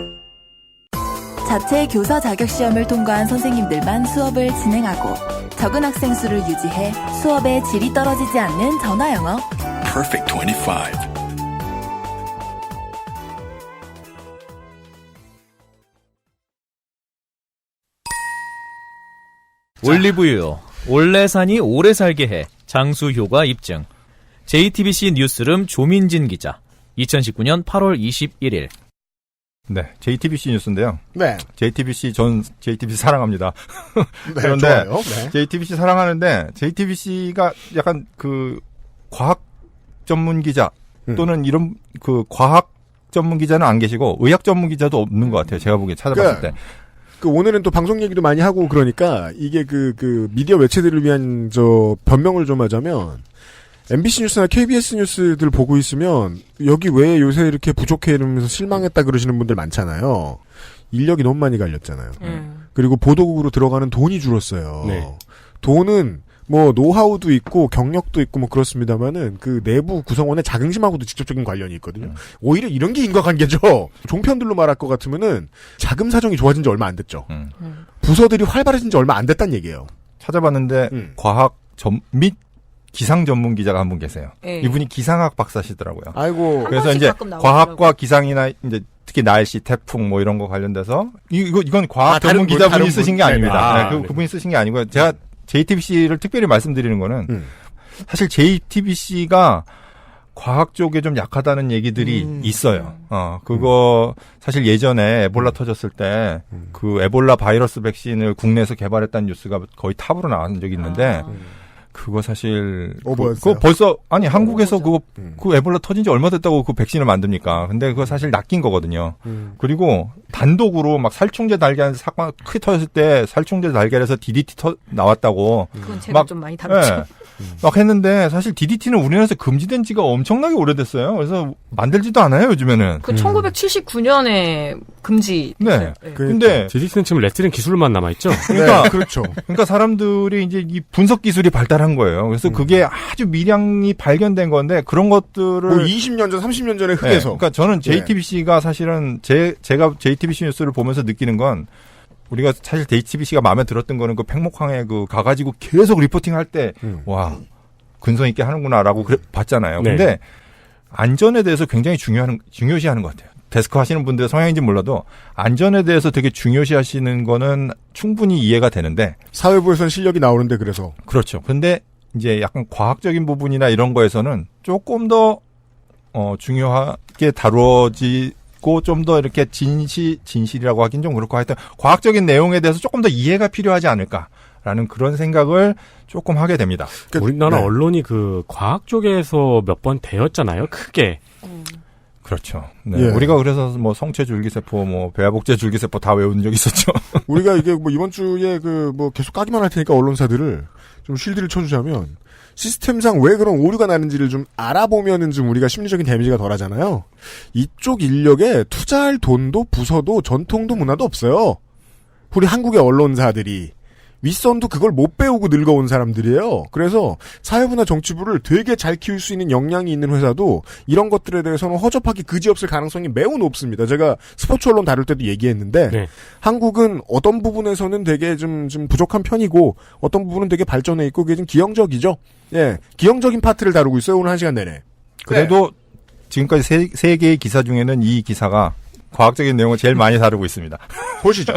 S11: 자체 교사 자격 시험을 통과한 선생님들만 수업을 진행하고 적은 학생 수를 유지해 수업의 질이 떨어지지 않는 전화 영어.
S12: Perfect 25.
S5: 올리브유, 올레산이 오래 살게 해. 장수효과 입증. JTBC 뉴스룸 조민진 기자. 2019년 8월 21일.
S3: 네, JTBC 뉴스인데요.
S2: 네.
S3: 전 JTBC 사랑합니다.
S2: 네,
S3: 그런데
S2: 좋아요. 네.
S3: JTBC 사랑하는데 JTBC가 약간 과학 전문 기자 또는 이런 과학 전문 기자는 안 계시고 의학 전문 기자도 없는 것 같아요. 제가 보기에 찾아봤을 때.
S2: 오늘은 또 방송 얘기도 많이 하고 그러니까 이게 미디어 매체들을 위한 변명을 좀 하자면 MBC 뉴스나 KBS 뉴스들 보고 있으면 여기 왜 요새 이렇게 부족해 이러면서 실망했다 그러시는 분들 많잖아요. 인력이 너무 많이 갈렸잖아요. 그리고 보도국으로 들어가는 돈이 줄었어요.
S7: 네.
S2: 돈은 노하우도 있고 경력도 있고 그렇습니다만은 내부 구성원의 자긍심하고도 직접적인 관련이 있거든요. 오히려 이런 게 인과관계죠. 종편들로 말할 것 같으면은 자금 사정이 좋아진 지 얼마 안 됐죠. 부서들이 활발해진 지 얼마 안 됐단 얘기예요.
S3: 찾아봤는데 과학 및 기상 전문 기자가 한 분 계세요.
S6: 네.
S3: 이분이 기상학 박사시더라고요.
S2: 아이고.
S3: 그래서 이제 과학과 기상이나 이제 특히 날씨, 태풍 이런 거 관련돼서 이건 과학 전문 기자분이 쓰신 게 아닙니다. 그분이 쓰신 게 아니고요. 제가 JTBC를 특별히 말씀드리는 거는 사실 JTBC가 과학 쪽에 좀 약하다는 얘기들이 있어요. 그거 사실 예전에 에볼라 터졌을 때 에볼라 바이러스 백신을 국내에서 개발했다는 뉴스가 거의 탑으로 나온 적이 있는데 그거 사실 그거 벌써 한국에서 그 에볼라 터진 지 얼마 됐다고 그 백신을 만듭니까? 근데 그거 사실 낚인 거거든요. 그리고 단독으로 살충제 달걀 사건 크게 터졌을 때 살충제 달걀에서 DDT 나왔다고
S6: 그건 제가 좀 많이 다뤘죠.
S3: 네, 막 했는데 사실 DDT는 우리나라에서 금지된 지가 엄청나게 오래됐어요. 그래서 만들지도 않아요, 요즘에는.
S6: 1979년에 금지.
S3: 네.
S7: 근데 DDT는 지금 레트린 기술만 남아 있죠.
S3: 그러니까
S2: 네, 그렇죠.
S3: 그러니까 사람들이 이제 이 분석 기술이 발달한 거예요. 그래서 그게 아주 미량이 발견된 건데 그런 것들을
S2: 20년 전, 30년 전에 흙에서.
S3: 네, 그러니까 저는 JTBC가 사실은 제가 JTBC 뉴스를 보면서 느끼는 건 우리가 사실 JTBC가 마음에 들었던 거는 팽목항에 가가지고 계속 리포팅할 때 와 근성 있게 하는구나라고 봤잖아요.
S7: 네.
S3: 근데 안전에 대해서 굉장히 중요시하는 것 같아요. 데스크 하시는 분들의 성향인지 몰라도 안전에 대해서 되게 중요시하시는 거는 충분히 이해가 되는데
S2: 사회부에서는 실력이 나오는데 그래서
S3: 그렇죠. 근데 이제 약간 과학적인 부분이나 이런 거에서는 조금 더 중요하게 다루어지고 좀 더 이렇게 진실이라고 하긴 좀 그렇고 하여튼 과학적인 내용에 대해서 조금 더 이해가 필요하지 않을까라는 그런 생각을 조금 하게 됩니다.
S7: 우리나라 언론이 그 과학 쪽에서 몇 번 대였잖아요. 크게.
S3: 그렇죠. 네. 우리가 그래서 뭐 성체 줄기세포, 뭐 배아복제 줄기세포 다 외운 적 있었죠.
S2: 우리가 이게 뭐 이번 주에 계속 까기만 할 테니까 언론사들을 좀 쉴드를 쳐주자면 시스템상 왜 그런 오류가 나는지를 좀 알아보면은 좀 우리가 심리적인 데미지가 덜하잖아요. 이쪽 인력에 투자할 돈도 부서도 전통도 문화도 없어요. 우리 한국의 언론사들이. 윗선도 그걸 못 배우고 늙어온 사람들이에요. 그래서 사회부나 정치부를 되게 잘 키울 수 있는 역량이 있는 회사도 이런 것들에 대해서는 허접하게 그지없을 가능성이 매우 높습니다. 제가 스포츠 언론 다룰 때도 얘기했는데 한국은 어떤 부분에서는 되게 좀 부족한 편이고 어떤 부분은 되게 발전해 있고 그게 좀 기형적이죠. 예, 기형적인 파트를 다루고 있어요. 오늘 1시간 내내.
S3: 그래도 지금까지 세 개의 기사 중에는 이 기사가 과학적인 내용을 제일 많이 다루고 있습니다.
S2: 보시죠.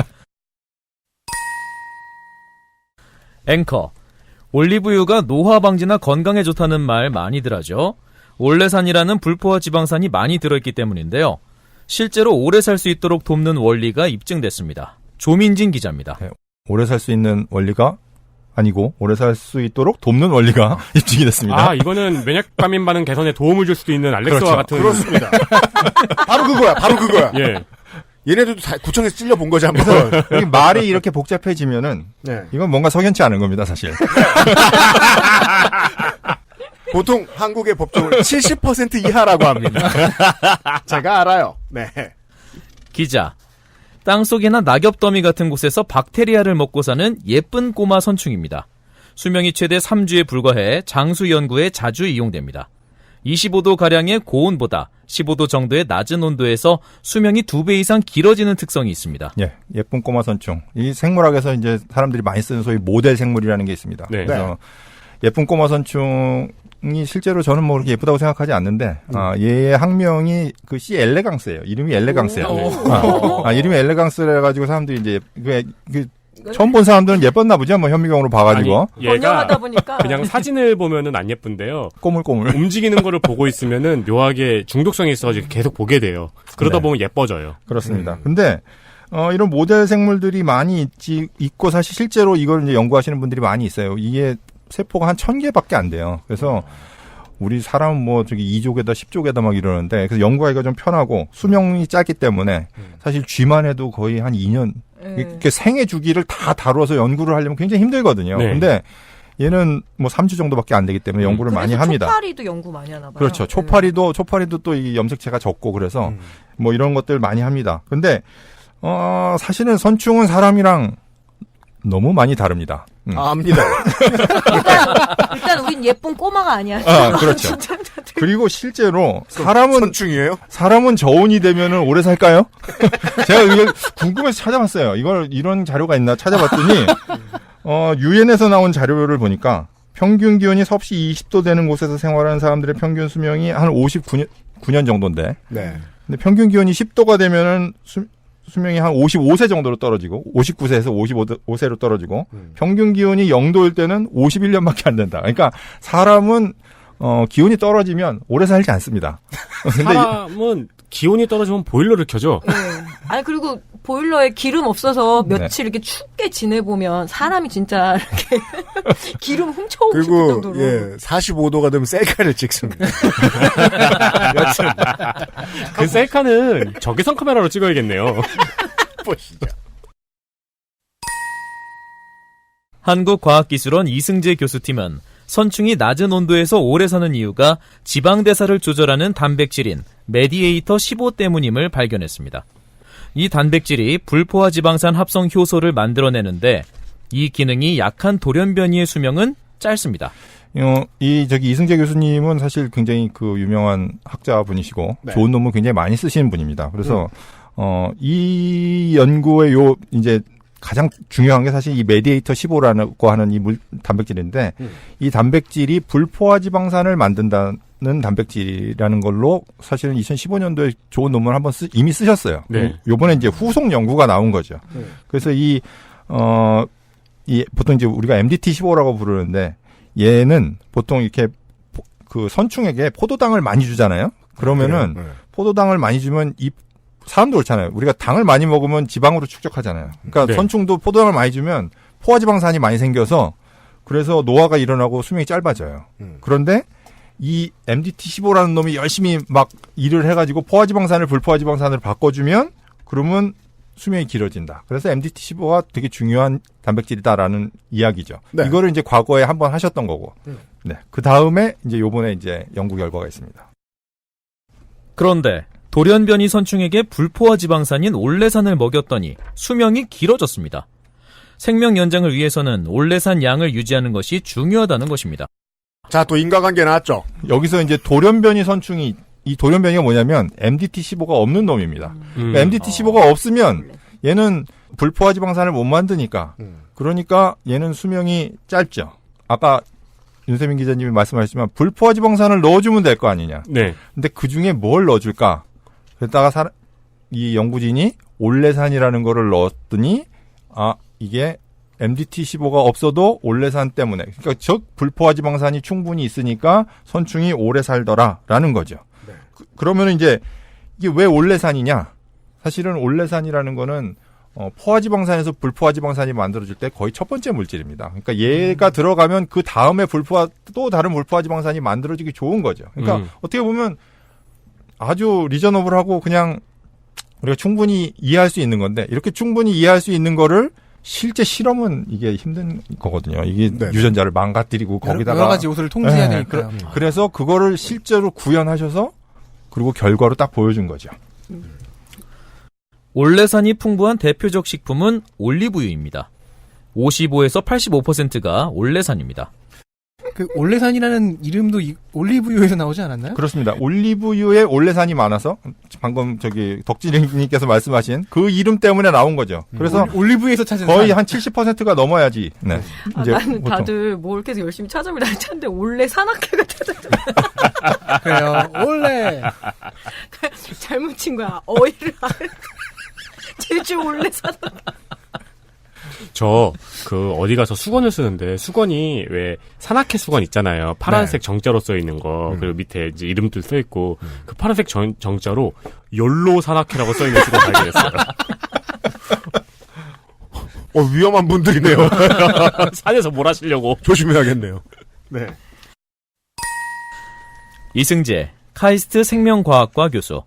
S5: 앵커. 올리브유가 노화 방지나 건강에 좋다는 말 많이들 하죠. 올레산이라는 불포화 지방산이 많이 들어있기 때문인데요. 실제로 오래 살 수 있도록 돕는 원리가 입증됐습니다. 조민진 기자입니다.
S3: 네, 오래 살 수 있는 원리가 아니고 오래 살 수 있도록 돕는 원리가 입증이 됐습니다.
S7: 이거는 면역감인 반응 개선에 도움을 줄 수도 있는 알렉스와 같은.
S2: 그렇습니다. 바로 그거야.
S7: 예.
S2: 얘네들도 다 구청에서 찔러본 거지 한번.
S3: 여기 말이 이렇게 복잡해지면은 이건 뭔가 석연치 않은 겁니다, 사실.
S2: 보통 한국의 법정은 70% 이하라고 합니다. 제가 알아요. 네.
S5: 기자. 땅속이나 낙엽더미 같은 곳에서 박테리아를 먹고 사는 예쁜 꼬마 선충입니다. 수명이 최대 3주에 불과해 장수 연구에 자주 이용됩니다. 25도가량의 고온보다 15도 정도의 낮은 온도에서 수명이 2배 이상 길어지는 특성이 있습니다.
S3: 예, 예쁜 꼬마 선충. 이 생물학에서 이제 사람들이 많이 쓰는 소위 모델 생물이라는 게 있습니다.
S7: 네.
S3: 그래서 예쁜 꼬마 선충이 실제로 저는 뭐 그렇게 예쁘다고 생각하지 않는데, 얘의 학명이 그 C 엘레강스예요. 이름이 엘레강스예요. 이름이 엘레강스라 가지고 사람들이 이제 처음 본 사람들은 예뻤나 보죠. 뭐 현미경으로 봐가지고.
S6: 번영하다 보니까
S7: 그냥 사진을 보면은 안 예쁜데요.
S3: 꼬물꼬물.
S7: 움직이는 거를 보고 있으면은 묘하게 중독성이 있어가지고 계속 보게 돼요. 그러다 보면 예뻐져요.
S3: 그렇습니다. 근데 이런 모델 생물들이 많이 있고 사실 실제로 이걸 이제 연구하시는 분들이 많이 있어요. 이게 세포가 한 1000개밖에 안 돼요. 그래서 우리 사람은 뭐 저기 2족에다 10족에다 막 이러는데 그래서 연구하기가 좀 편하고 수명이 짧기 때문에 사실 쥐만 해도 거의 한 2년 이렇게 생애 주기를 다 다뤄서 연구를 하려면 굉장히 힘들거든요. 근데 얘는 뭐 3주 정도밖에 안 되기 때문에 연구를 많이 합니다.
S6: 초파리도 연구 많이 하나 봐요.
S3: 그렇죠. 초파리도 또 이 염색체가 적고 그래서 뭐 이런 것들 많이 합니다. 근데 사실은 선충은 사람이랑 너무 많이 다릅니다.
S2: 압니다.
S6: 일단 우린 예쁜 꼬마가 아니야.
S3: 그렇죠. 그리고 실제로 사람은
S2: 선충이에요?
S3: 사람은 저온이 되면은 오래 살까요? 제가 이걸 궁금해서 찾아봤어요. 이런 자료가 있나 찾아봤더니 유엔에서 나온 자료를 보니까 평균 기온이 섭씨 20도 되는 곳에서 생활하는 사람들의 평균 수명이 한 59년 정도인데.
S2: 네.
S3: 근데 평균 기온이 10도가 되면은 수명이 한 55세 정도로 떨어지고 59세에서 55세로 떨어지고 평균 기온이 0도일 때는 51년밖에 안 된다. 그러니까 사람은 기온이 떨어지면 오래 살지 않습니다. 근데
S7: 사람은 기온이 떨어지면 보일러를 켜죠.
S6: 네. 아니 그리고 보일러에 기름 없어서 며칠 이렇게 춥게 지내보면 사람이 진짜 이렇게 기름 훔쳐오고 싶을 정도로.
S2: 그리고 45도가 되면 셀카를 찍습니다.
S7: 그 셀카는 적외선 카메라로 찍어야겠네요.
S2: 보시죠.
S5: 한국과학기술원 이승재 교수팀은 선충이 낮은 온도에서 오래 사는 이유가 지방대사를 조절하는 단백질인 메디에이터 15 때문임을 발견했습니다. 이 단백질이 불포화 지방산 합성 효소를 만들어내는데 이 기능이 약한 돌연변이의 수명은 짧습니다.
S3: 이승재 교수님은 사실 굉장히 그 유명한 학자분이시고 좋은 논문 굉장히 많이 쓰시는 분입니다. 그래서 이 연구의 이제 가장 중요한 게 사실 이 메디에이터 15라고 하는 이 단백질인데 이 단백질이 불포화 지방산을 만든다는 단백질이라는 걸로 사실은 2015년도에 좋은 논문을 한번 이미 쓰셨어요. 요번에 이제 후속 연구가 나온 거죠. 그래서 보통 이제 우리가 MDT 15라고 부르는데 얘는 보통 이렇게 그 선충에게 포도당을 많이 주잖아요. 그러면은 포도당을 많이 주면 이 사람도 그렇잖아요. 우리가 당을 많이 먹으면 지방으로 축적하잖아요. 그러니까
S7: 네.
S3: 선충도 포도당을 많이 주면 포화지방산이 많이 생겨서 그래서 노화가 일어나고 수명이 짧아져요. 그런데 이 MDT15라는 놈이 열심히 막 일을 해가지고 포화지방산을 불포화지방산으로 바꿔주면 그러면 수명이 길어진다. 그래서 MDT15가 되게 중요한 단백질이다라는 이야기죠.
S2: 네.
S3: 이거를 이제 과거에 한번 하셨던 거고. 네. 그 다음에 이제 요번에 이제 연구 결과가 있습니다.
S5: 그런데 돌연변이 선충에게 불포화 지방산인 올레산을 먹였더니 수명이 길어졌습니다. 생명 연장을 위해서는 올레산 양을 유지하는 것이 중요하다는 것입니다.
S2: 자, 또 인과관계 나왔죠.
S3: 여기서 이제 돌연변이 선충이 이 돌연변이가 뭐냐면 MDT15가 없는 놈입니다. 그러니까 MDT15가 없으면 얘는 불포화 지방산을 못 만드니까 그러니까 얘는 수명이 짧죠. 아까 윤세민 기자님이 말씀하셨지만 불포화 지방산을 넣어주면 될 거 아니냐.
S7: 네.
S3: 근데 그 중에 뭘 넣어줄까? 그랬다가 이 연구진이 올레산이라는 거를 넣었더니 이게 MDT15가 없어도 올레산 때문에 그러니까 즉 불포화 지방산이 충분히 있으니까 선충이 오래 살더라라는 거죠.
S2: 네.
S3: 그러면은 이제 이게 왜 올레산이냐? 사실은 올레산이라는 거는 포화지방산에서 불포화지방산이 만들어질 때 거의 첫 번째 물질입니다. 그러니까 얘가 들어가면 그 다음에 또 다른 불포화지방산이 만들어지기 좋은 거죠. 그러니까 어떻게 보면 아주 리저너블하고 그냥 우리가 충분히 이해할 수 있는 건데 이렇게 충분히 이해할 수 있는 거를 실제 실험은 이게 힘든 거거든요. 이게
S2: 네.
S3: 유전자를 망가뜨리고 거기다가
S4: 여러 가지 요소를 통제해야 되니까.
S3: 그래서 그거를 실제로 구현하셔서 그리고 결과로 딱 보여준 거죠.
S5: 올레산이 풍부한 대표적 식품은 올리브유입니다. 55에서 85%가 올레산입니다.
S4: 그 올레산이라는 이름도 올리브유에서 나오지 않았나요?
S3: 그렇습니다. 올리브유에 올레산이 많아서 방금 덕진님께서 말씀하신 그 이름 때문에 나온 거죠. 그래서
S4: 올리브유에서 찾은
S3: 거의 한 70%가 넘어야지. 네. 이제
S6: 나는
S3: 보통.
S6: 다들 뭘 계속 열심히 찾아보려 찾는데 올레 산악회가 찾아줘.
S4: 그래요. 올레.
S6: 잘못 친 거야. 어이를 제주 올레 산악회.
S7: 어디 가서 수건을 쓰는데, 수건이 왜, 산악회 수건 있잖아요. 파란색 정자로 써있는 거, 그리고 밑에 이제 이름도 써있고, 그 파란색 정자로, 열로 산악회라고 써있는 수건 발견했어요.
S2: 위험한 분들이네요.
S7: 산에서 뭘 하시려고.
S2: 조심해야겠네요. 네.
S5: 이승재, 카이스트 생명과학과 교수.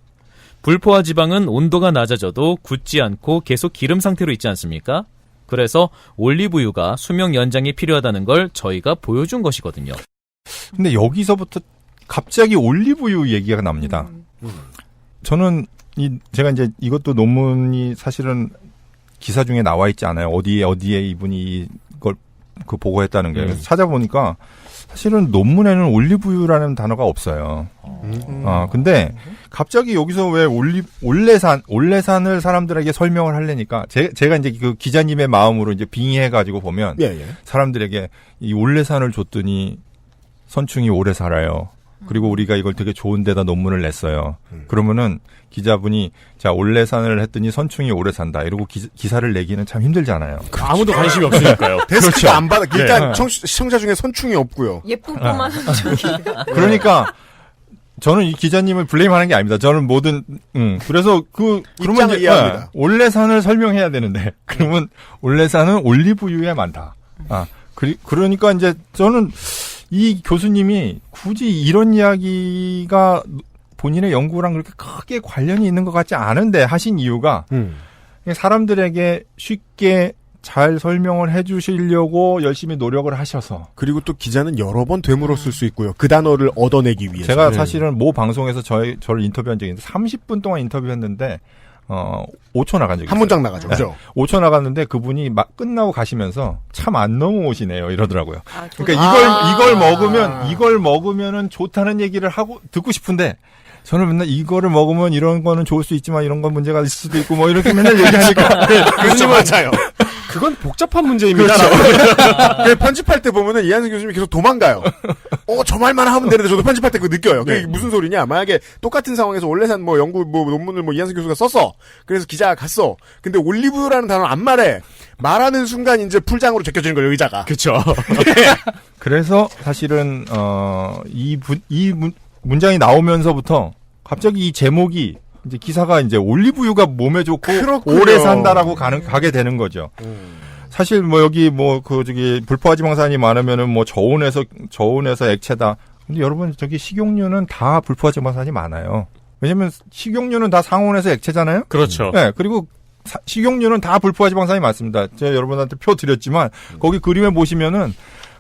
S5: 불포화 지방은 온도가 낮아져도 굳지 않고 계속 기름 상태로 있지 않습니까? 그래서 올리브유가 수명 연장이 필요하다는 걸 저희가 보여준 것이거든요.
S3: 근데 여기서부터 갑자기 올리브유 얘기가 납니다. 저는 제가 이제 이것도 논문이 사실은 기사 중에 나와 있지 않아요. 어디에 이분이 이걸 보고했다는 게. 그래서 찾아보니까 사실은 논문에는 올리브유라는 단어가 없어요. 근데 갑자기 여기서 왜 올레산을 사람들에게 설명을 하려니까 제가 이제 그 기자님의 마음으로 이제 빙의해가지고 보면 사람들에게 이 올레산을 줬더니 선충이 오래 살아요. 그리고 우리가 이걸 되게 좋은 데다 논문을 냈어요. 그러면은 기자분이 자 올레산을 했더니 선충이 오래 산다 이러고 기사를 내기는 참 힘들잖아요.
S7: 아무도 관심이 없으니까요.
S2: 데스크가
S3: 그렇죠.
S2: 안 받아. 일단 시청자 중에 선충이 없고요.
S6: 예쁘고만 선충이.
S3: 그러니까 저는 이 기자님을 블레임하는 게 아닙니다. 저는 그래서 그러면 이제
S2: 이해합니다.
S3: 올레산을 설명해야 되는데 그러면 올레산은 올리브유에 많다. 그러니까 이제 저는 이 교수님이 굳이 이런 이야기가 본인의 연구랑 그렇게 크게 관련이 있는 것 같지 않은데 하신 이유가 사람들에게 쉽게 잘 설명을 해주시려고 열심히 노력을 하셔서.
S2: 그리고 또 기자는 여러 번 되물어 쓸 수 있고요. 그 단어를 얻어내기 위해서.
S3: 제가 사실은 모 방송에서 저를 인터뷰한 적이 있는데 30분 동안 인터뷰했는데 5초 나간 적이 있어요.
S2: 한 문장 나가죠. 그죠?
S3: 5초 나갔는데 그분이 막 끝나고 가시면서 참 안 넘어오시네요. 이러더라고요. 그러니까 이걸 먹으면은 좋다는 얘기를 하고 듣고 싶은데 저는 맨날 이거를 먹으면 이런 거는 좋을 수 있지만 이런 건 문제가 있을 수도 있고 뭐 이렇게 맨날 얘기하니까
S2: 그렇죠. 맞아요.
S7: 그건 복잡한 문제입니다.
S2: 그렇죠. 편집할 때 보면은 이한승 교수님이 계속 도망가요. 저 말만 하면 되는데 저도 편집할 때 그거 느껴요. 그게 무슨 소리냐? 만약에 똑같은 상황에서 올레산 연구 논문을 이한승 교수가 썼어. 그래서 기자가 갔어. 근데 올리브유라는 단어 안 말해. 말하는 순간 이제 풀장으로 제껴지는 거예요, 의자가.
S7: 그쵸.
S3: 그래서 사실은 이 문장이 나오면서부터 갑자기 이 제목이 이제 기사가 이제 올리브유가 몸에 좋고
S2: 그렇군요.
S3: 오래 산다라고 가게 되는 거죠. 사실 뭐 여기 뭐 그 저기 불포화 지방산이 많으면은 뭐 저온에서 액체다. 근데 여러분 저기 식용유는 다 불포화 지방산이 많아요. 왜냐면 식용유는 다 상온에서 액체잖아요.
S7: 그렇죠.
S3: 네, 그리고 식용유는 다 불포화 지방산이 많습니다. 제가 여러분한테 표 드렸지만 거기 그림에 보시면은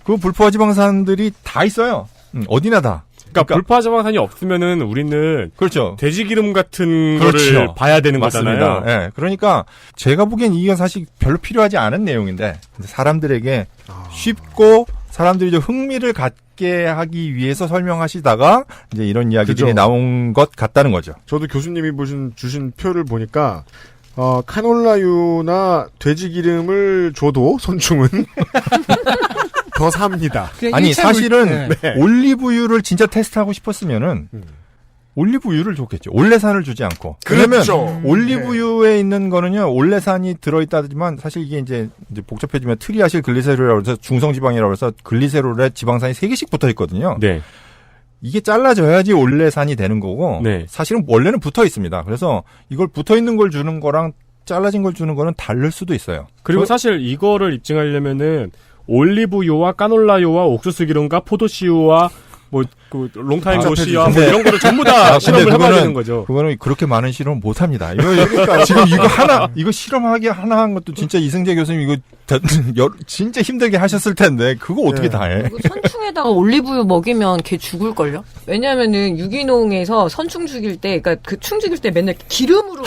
S3: 그 불포화 지방산들이 다 있어요. 어디나 다.
S7: 그러니까 불포화 지방산이 없으면은 우리는
S3: 그렇죠.
S7: 돼지 기름 같은
S3: 그렇죠.
S7: 거를 봐야 되는
S3: 맞습니다.
S7: 거잖아요.
S3: 네, 그러니까 제가 보기엔 이게 사실 별로 필요하지 않은 내용인데 사람들에게 쉽고 사람들이 좀 흥미를 갖게 하기 위해서 설명하시다가 이제 이런 이야기들이
S2: 그죠.
S3: 나온 것 같다는 거죠.
S2: 저도 교수님이 주신 표를 보니까 카놀라유나 돼지 기름을 줘도 선충은 더 삽니다.
S3: 아니 사실은
S2: 네.
S3: 올리브유를 진짜 테스트하고 싶었으면은 올리브유를 줬겠죠. 올레산을 주지 않고.
S2: 그렇죠.
S3: 왜냐면 올리브유에 있는 거는요. 올레산이 들어있다지만 사실 이게 이제 복잡해지면 트리아실 글리세롤이라고 해서 중성지방이라고 해서 글리세롤에 지방산이 3개씩 붙어 있거든요.
S7: 네.
S3: 이게 잘라져야지 올레산이 되는 거고
S7: 네.
S3: 사실은 원래는 붙어 있습니다. 그래서 이걸 붙어 있는 걸 주는 거랑 잘라진 걸 주는 거는 다를 수도 있어요.
S7: 그리고 사실 이거를 입증하려면은 올리브유와 까놀라유와 옥수수 기름과 포도씨유와 뭐 그 롱타임 고시와 뭐 이런 거를 전부 다 실험을 해봐야 되는 거죠.
S3: 그거는 그렇게 많은 실험 못 합니다. 이거 지금 이거 실험하기 하나 한 것도 진짜 이승재 교수님 이거 진짜 힘들게 하셨을 텐데 그거 어떻게 다 해?
S6: 선충에다가 올리브유 먹이면 걔 죽을걸요? 왜냐면은 유기농에서 선충 죽일 때, 그러니까 그 충 죽일 때 맨날 기름으로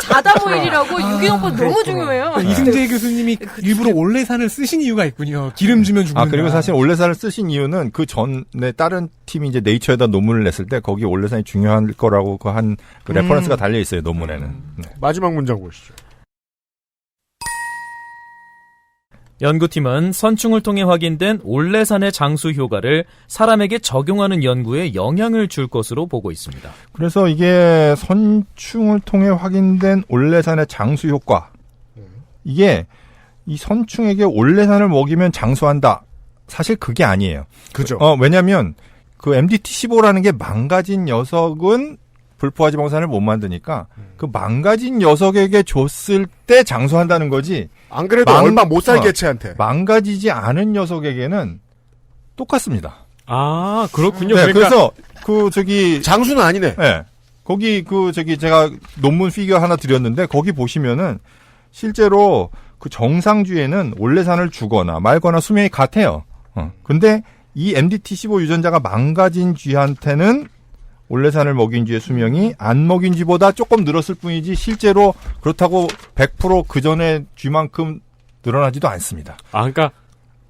S6: 자다모일이라고 유기농법 너무 중요해요.
S4: 이승재 교수님이 일부러 올레산을 쓰신 이유가 있군요. 기름 주면 죽는다.
S3: 그리고 사실 올레산을 쓰신 이유는 그 전에 다른 팀이 이제 네이처에다 논문을 냈을 때 거기 올레산이 중요한 거라고 그 레퍼런스가 달려 있어요 논문에는. 네.
S2: 마지막 문장 보시죠.
S5: 연구팀은 선충을 통해 확인된 올레산의 장수 효과를 사람에게 적용하는 연구에 영향을 줄 것으로 보고 있습니다.
S3: 그래서 이게 선충을 통해 확인된 올레산의 장수 효과. 이게 이 선충에게 올레산을 먹이면 장수한다. 사실 그게 아니에요.
S2: 그죠.
S3: 왜냐면 그 MDT15라는 게 망가진 녀석은 불포화 지방산을 못 만드니까 그 망가진 녀석에게 줬을 때 장수한다는 거지.
S2: 안 그래도 얼마 못 살 개체한테.
S3: 망가지지 않은 녀석에게는 똑같습니다.
S7: 아, 그렇군요.
S3: 네,
S7: 그러니까
S3: 그래서
S2: 장수는 아니네.
S3: 네. 거기 제가 논문 피규어 하나 드렸는데 거기 보시면은 실제로 그 정상쥐에는 올레산을 주거나 말거나 수명이 같아요. 근데 이 MDT15 유전자가 망가진 쥐한테는 올레산을 먹인 쥐의 수명이 안 먹인 쥐보다 조금 늘었을 뿐이지 실제로 그렇다고 100% 그 전에 쥐만큼 늘어나지도 않습니다.
S7: 아, 그러니까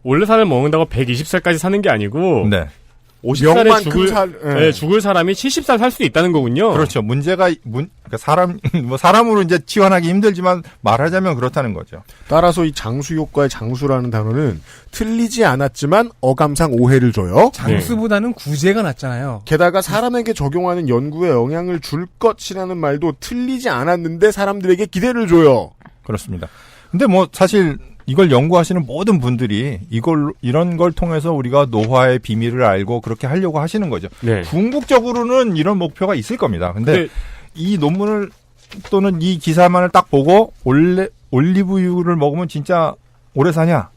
S7: 올레산을 먹는다고 120살까지 사는 게 아니고
S3: 네.
S7: 50살에 죽을 사람이 70살 살 수 있다는 거군요.
S3: 그렇죠. 문제가 그러니까 사람으로 이제 치환하기 힘들지만 말하자면 그렇다는 거죠.
S2: 따라서 이 장수 효과의 장수라는 단어는 틀리지 않았지만 어감상 오해를 줘요.
S4: 장수보다는 구제가 낫잖아요.
S2: 게다가 사람에게 적용하는 연구에 영향을 줄 것이라는 말도 틀리지 않았는데 사람들에게 기대를 줘요.
S3: 그렇습니다. 근데 뭐 사실 이걸 연구하시는 모든 분들이 이런 걸 통해서 우리가 노화의 비밀을 알고 그렇게 하려고 하시는 거죠.
S7: 네.
S3: 궁극적으로는 이런 목표가 있을 겁니다. 근데 이 논문을 또는 이 기사만을 딱 보고 올리브유를 먹으면 진짜 오래 사냐?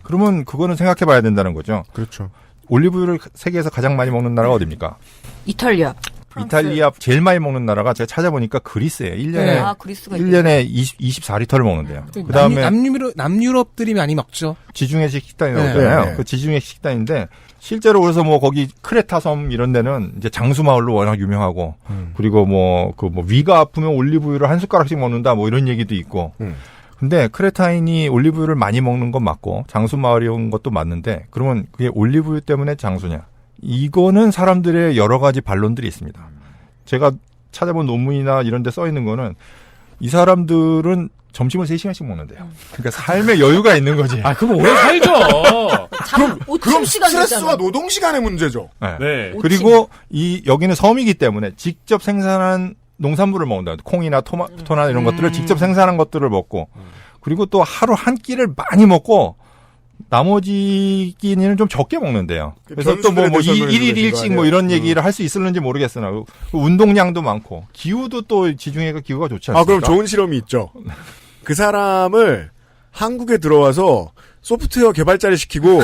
S3: 그러면 그거는 생각해 봐야 된다는 거죠.
S2: 그렇죠.
S3: 올리브유를 세계에서 가장 많이 먹는 나라가 어디입니까?
S6: 이탈리아.
S3: 이탈리아 제일 많이 먹는 나라가 제가 찾아보니까 그리스예요. 1년에
S6: 그리스가
S3: 1년에 24리터를 먹는데요. 그다음에
S4: 남유럽들이 많이 먹죠.
S3: 지중해식 식단이 나오잖아요.
S2: 네.
S3: 그 지중해식 식단인데 실제로 그래서 뭐 거기 크레타 섬 이런 데는 이제 장수 마을로 워낙 유명하고 그리고 위가 아프면 올리브유를 한 숟가락씩 먹는다 뭐 이런 얘기도 있고. 근데 크레타인이 올리브유를 많이 먹는 건 맞고 장수 마을이온 것도 맞는데 그러면 그게 올리브유 때문에 장수냐? 이거는 사람들의 여러 가지 반론들이 있습니다. 제가 찾아본 논문이나 이런 데 써 있는 거는 이 사람들은 점심을 3시간씩 먹는데요. 그러니까 삶의 여유가 있는 거지.
S7: 아, 그럼 오래 살죠.
S2: 그럼 스트레스와 노동 시간의 문제죠.
S3: 네. 그리고 여기는 섬이기 때문에 직접 생산한 농산물을 먹는다. 콩이나 토마토나 이런 것들을 직접 생산한 것들을 먹고 그리고 또 하루 한 끼를 많이 먹고 나머지 끼니는 좀 적게 먹는데요. 그래서 또 뭐 1일 1씩 뭐 이런 얘기를 할 수 있을는지 모르겠으나 운동량도 많고 기후도 또 지중해가 기후가 좋지 않습니까?
S2: 그럼 좋은 실험이 있죠. 그 사람을 한국에 들어와서 소프트웨어 개발자를 시키고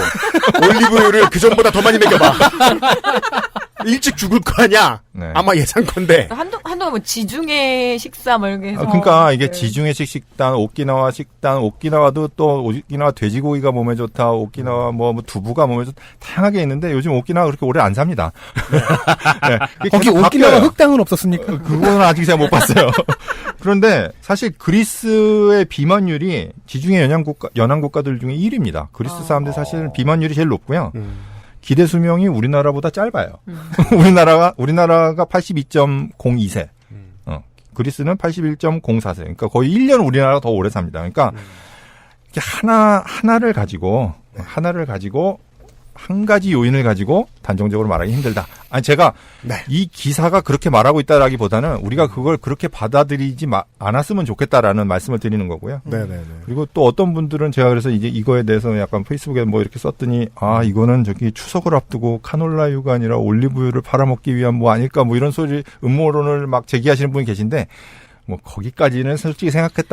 S2: 올리브유를 그 전보다 더 많이 먹여봐. 일찍 죽을 거 아니야.
S3: 네.
S2: 아마 예상컨대.
S6: 한동안 뭐 지중해 식사 뭐 이렇게 해서.
S3: 그러니까 이게 지중해식 식단, 오키나와 식단, 오키나와도 또 오키나와 돼지고기가 몸에 좋다, 오키나와 뭐 두부가 몸에 좋다, 다양하게 있는데 요즘 오키나와 그렇게 오래 안 삽니다. 네.
S4: 거기 오키나와 흑당은 없었습니까?
S3: 그거는 아직 제가 못 봤어요. 그런데 사실 그리스의 비만율이 지중해 연안 국가들 중에 1위입니다. 그리스 사람들 사실 비만율이 제일 높고요. 기대 수명이 우리나라보다 짧아요. 우리나라가 82.02세. 그리스는 81.04세. 그러니까 거의 1년 우리나라가 더 오래 삽니다. 그러니까 이렇게 하나를 가지고 한 가지 요인을 가지고 단정적으로 말하기 힘들다. 아니 제가 이 기사가 그렇게 말하고 있다라기보다는 우리가 그걸 그렇게 받아들이지 않았으면 좋겠다라는 말씀을 드리는 거고요.
S2: 네네네.
S3: 그리고 또 어떤 분들은 제가 그래서 이제 이거에 대해서 약간 페이스북에 뭐 이렇게 썼더니 이거는 저기 추석을 앞두고 카놀라유가 아니라 올리브유를 팔아먹기 위한 뭐 아닐까 뭐 이런 소리 음모론을 막 제기하시는 분이 계신데 뭐 거기까지는 솔직히 생각하지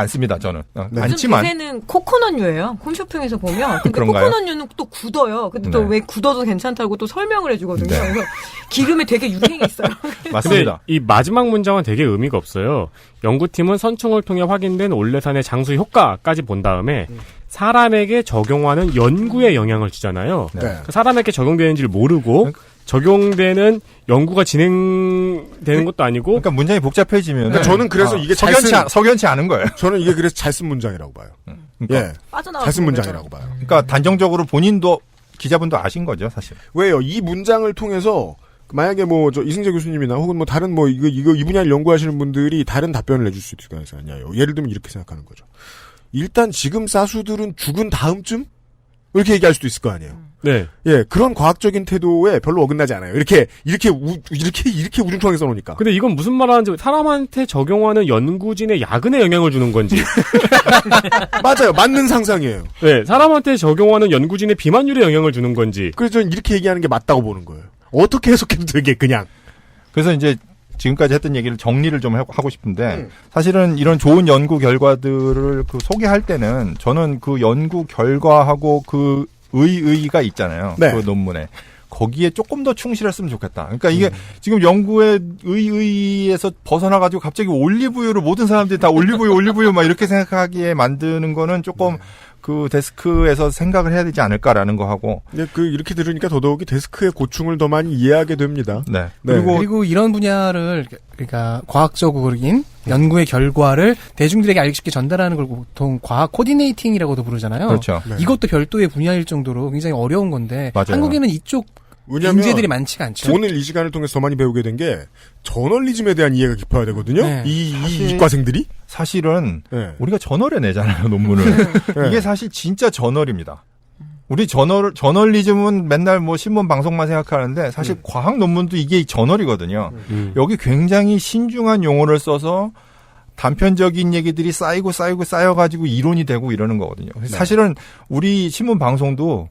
S3: 않습니다, 저는. 않지만.
S6: 요새는 코코넛유예요. 홈쇼핑에서 보면. 근데
S3: 그런가요?
S6: 코코넛유는 또 굳어요. 근데 또 왜 굳어도 괜찮다고 또 설명을 해주거든요.
S3: 네.
S6: 그래서 기름에 되게 유행이 있어요.
S3: 맞습니다.
S7: 근데 이 마지막 문장은 되게 의미가 없어요. 연구팀은 선충을 통해 확인된 올레산의 장수 효과까지 본 다음에 사람에게 적용하는 연구에 영향을 주잖아요.
S3: 네.
S7: 그러니까 사람에게 적용되는지를 모르고 적용되는 연구가 진행되는 것도 아니고.
S3: 그러니까 문장이 복잡해지면.
S2: 그러니까 저는 그래서 이게
S3: 석연치 않은 거예요.
S2: 저는 이게 그래서 잘 쓴 문장이라고 봐요.
S3: 그러니까
S2: 잘 쓴 문장이라고 봐요.
S3: 그러니까 단정적으로 본인도 기자분도 아신 거죠, 사실.
S2: 왜요? 이 문장을 통해서 만약에 뭐 이승재 교수님이나 혹은 뭐 다른 뭐 이 분야를 연구하시는 분들이 다른 답변을 내줄 수 있을 거 아니에요. 예를 들면 이렇게 생각하는 거죠. 일단 지금 사수들은 죽은 다음쯤 이렇게 얘기할 수도 있을 거 아니에요.
S7: 네.
S2: 예, 그런 과학적인 태도에 별로 어긋나지 않아요. 이렇게 우중충하게 써놓으니까.
S7: 근데 이건 무슨 말 하는지, 사람한테 적용하는 연구진의 야근에 영향을 주는 건지.
S2: 맞아요. 맞는 상상이에요.
S7: 네, 사람한테 적용하는 연구진의 비만율에 영향을 주는 건지.
S2: 그래서 저는 이렇게 얘기하는 게 맞다고 보는 거예요. 어떻게 해석해도 되게 그냥.
S3: 그래서 이제 지금까지 했던 얘기를 정리를 좀 하고 싶은데 사실은 이런 좋은 연구 결과들을 소개할 때는 저는 그 연구 결과하고 그 의의가 있잖아요.
S2: 네.
S3: 그 논문에. 거기에 조금 더 충실했으면 좋겠다. 그러니까 이게 지금 연구의 의의에서 벗어나가지고 갑자기 올리브유를 모든 사람들이 다 올리브유 막 이렇게 생각하기에 만드는 거는 조금 그 데스크에서 생각을 해야 되지 않을까라는 거 하고.
S2: 네, 이렇게 들으니까 더더욱이 데스크의 고충을 더 많이 이해하게 됩니다.
S3: 네.
S4: 그리고 이런 분야를 그러니까 과학적인 연구의 결과를 대중들에게 알기 쉽게 전달하는 걸 보통 과학 코디네이팅이라고도 부르잖아요.
S3: 그렇죠.
S4: 네. 이것도 별도의 분야일 정도로 굉장히 어려운 건데
S3: 맞아요.
S4: 한국에는 이쪽 인재들이 많지가 않죠.
S2: 오늘 이 시간을 통해서 더 많이 배우게 된 게 저널리즘에 대한 이해가 깊어야 되거든요.
S4: 네.
S2: 이 이과생들이
S3: 사실은
S2: 네.
S3: 우리가 저널에 내잖아요, 논문을.
S2: 네.
S3: 이게 사실 진짜 저널입니다. 우리 저널리즘은 맨날 뭐 신문 방송만 생각하는데 사실 과학 논문도 이게 저널이거든요. 여기 굉장히 신중한 용어를 써서 단편적인 얘기들이 쌓여가지고 이론이 되고 이러는 거거든요. 사실은 우리 신문 방송도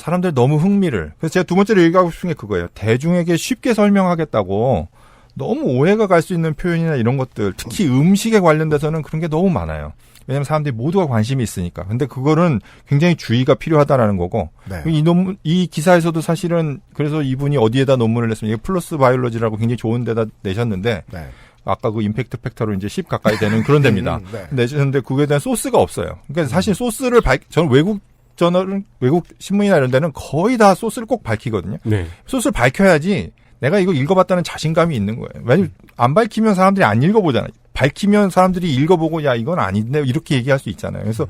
S3: 사람들 너무 흥미를. 그래서 제가 두 번째로 얘기하고 싶은 게 그거예요. 대중에게 쉽게 설명하겠다고 너무 오해가 갈 수 있는 표현이나 이런 것들, 특히 음식에 관련돼서는 그런 게 너무 많아요. 왜냐하면 사람들이 모두가 관심이 있으니까. 근데 그거는 굉장히 주의가 필요하다라는 거고.
S2: 네.
S3: 이 기사에서도 사실은 그래서 이분이 어디에다 논문을 냈으면 이게 플러스 바이올로지라고 굉장히 좋은 데다 내셨는데.
S2: 네.
S3: 아까 그 임팩트 팩터로 이제 10 가까이 되는 그런 데입니다.
S2: 네.
S3: 내셨는데 그거에 대한 소스가 없어요. 그러니까 사실 소스를 저는 외국 신문이나 이런 데는 거의 다 소스를 꼭 밝히거든요.
S7: 네.
S3: 소스를 밝혀야지 내가 이거 읽어봤다는 자신감이 있는 거예요. 왜냐면 안 밝히면 사람들이 안 읽어보잖아요. 밝히면 사람들이 읽어보고 야 이건 아닌데 이렇게 얘기할 수 있잖아요. 그래서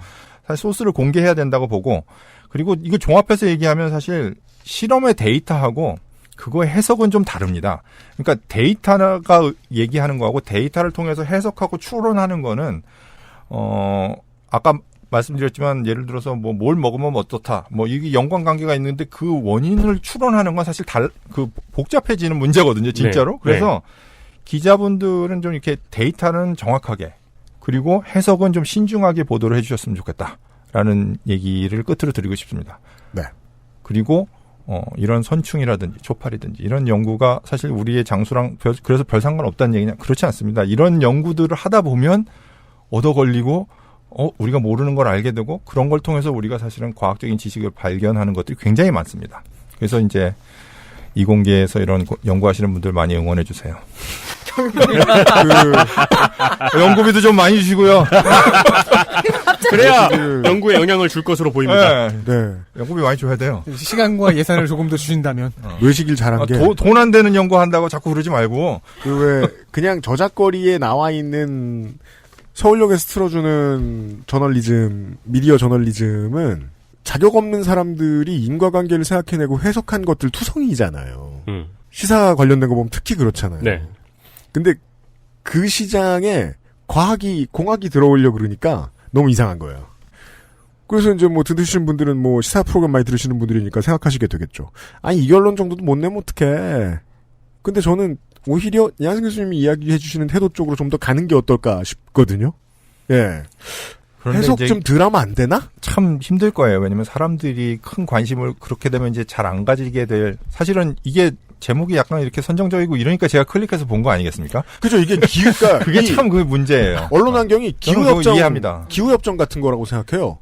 S3: 사실 소스를 공개해야 된다고 보고 그리고 이거 종합해서 얘기하면 사실 실험의 데이터하고 그거의 해석은 좀 다릅니다. 그러니까 데이터가 얘기하는 거하고 데이터를 통해서 해석하고 추론하는 거는 아까 말씀드렸지만 예를 들어서 뭐 뭘 먹으면 어떻다. 뭐 이게 연관관계가 있는데 그 원인을 추론하는 건 사실 복잡해지는 문제거든요. 진짜로.
S7: 네.
S3: 그래서 기자분들은 좀 이렇게 데이터는 정확하게 그리고 해석은 좀 신중하게 보도를 해주셨으면 좋겠다라는 얘기를 끝으로 드리고 싶습니다.
S2: 네.
S3: 그리고 이런 선충이라든지 초파리든지 이런 연구가 사실 우리의 장수랑 그래서 별 상관없다는 얘기냐? 그렇지 않습니다. 이런 연구들을 하다 보면 얻어 걸리고 우리가 모르는 걸 알게 되고 그런 걸 통해서 우리가 사실은 과학적인 지식을 발견하는 것들이 굉장히 많습니다. 그래서 이제 이공계에서 이런 연구하시는 분들 많이 응원해 주세요. 연구비도 좀 많이 주시고요.
S7: 그래야 연구에 영향을 줄 것으로 보입니다.
S2: 네.
S3: 연구비 많이 줘야 돼요.
S4: 시간과 예산을 조금 더 주신다면.
S2: 뇌식일 잘한 게.
S3: 돈 안 되는 연구한다고 자꾸 그러지 말고.
S2: 그냥 저작거리에 나와 있는 서울역에서 틀어주는 저널리즘, 미디어 저널리즘은 자격 없는 사람들이 인과관계를 생각해내고 해석한 것들 투성이잖아요. 시사 관련된 거 보면 특히 그렇잖아요.
S7: 네.
S2: 근데 그 시장에 공학이 들어오려고 그러니까 너무 이상한 거예요. 그래서 이제 뭐 들으시는 분들은 뭐 시사 프로그램 많이 들으시는 분들이니까 생각하시게 되겠죠. 아니, 이 결론 정도도 못 내면 어떡해. 근데 저는 오히려 양승 교수님이 이야기해 주시는 태도 쪽으로 좀 더 가는 게 어떨까 싶거든요. 예. 해석 좀 덜 하면 안 되나?
S3: 참 힘들 거예요. 왜냐면 사람들이 큰 관심을 그렇게 되면 이제 잘 안 가지게 될, 사실은 이게 제목이 약간 이렇게 선정적이고 이러니까 제가 클릭해서 본 거 아니겠습니까?
S2: 그죠. 이게 그러니까
S3: 그게 참 그 문제예요.
S2: 언론 환경이
S3: 이해합니다.
S2: 기후협정 같은 거라고 생각해요.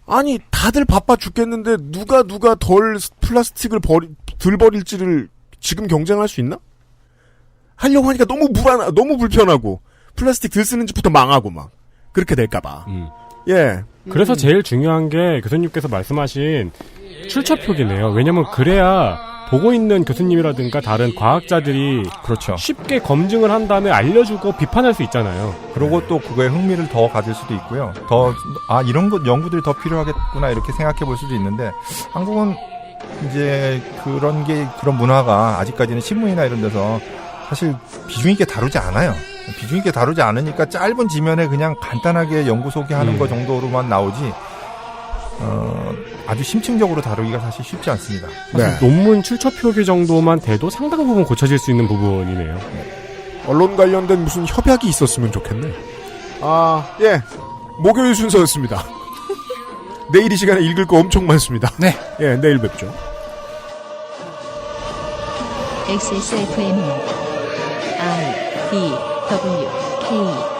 S2: 아니, 다들 바빠 죽겠는데 누가 덜 플라스틱을 덜 버릴지를 지금 경쟁할 수 있나? 하려고 하니까 너무 불편하고 플라스틱 덜 쓰는 집부터 망하고 막 그렇게 될까봐. 예.
S7: 그래서 제일 중요한 게 교수님께서 말씀하신 출처표기네요. 왜냐면 그래야 보고 있는 교수님이라든가 다른 과학자들이
S3: 그렇죠.
S7: 쉽게 검증을 한 다음에 알려주고 비판할 수 있잖아요.
S3: 그리고 또 그거에 흥미를 더 가질 수도 있고요. 이런 것 연구들이 더 필요하겠구나 이렇게 생각해 볼 수도 있는데 한국은 이제 그런 문화가 아직까지는 신문이나 이런 데서 사실 비중 있게 다루지 않아요. 비중 있게 다루지 않으니까 짧은 지면에 그냥 간단하게 연구 소개하는 거 정도로만 나오지 아주 심층적으로 다루기가 사실 쉽지 않습니다.
S7: 사실 논문 출처 표기 정도만 돼도 상당 부분 고쳐질 수 있는 부분이네요.
S2: 언론 관련된 무슨 협약이 있었으면 좋겠네. 예. 목요일 순서였습니다. 내일 이 시간에 읽을 거 엄청 많습니다.
S4: 네.
S2: 예, 내일 뵙죠.
S1: XSFM입니다. I, D, W, K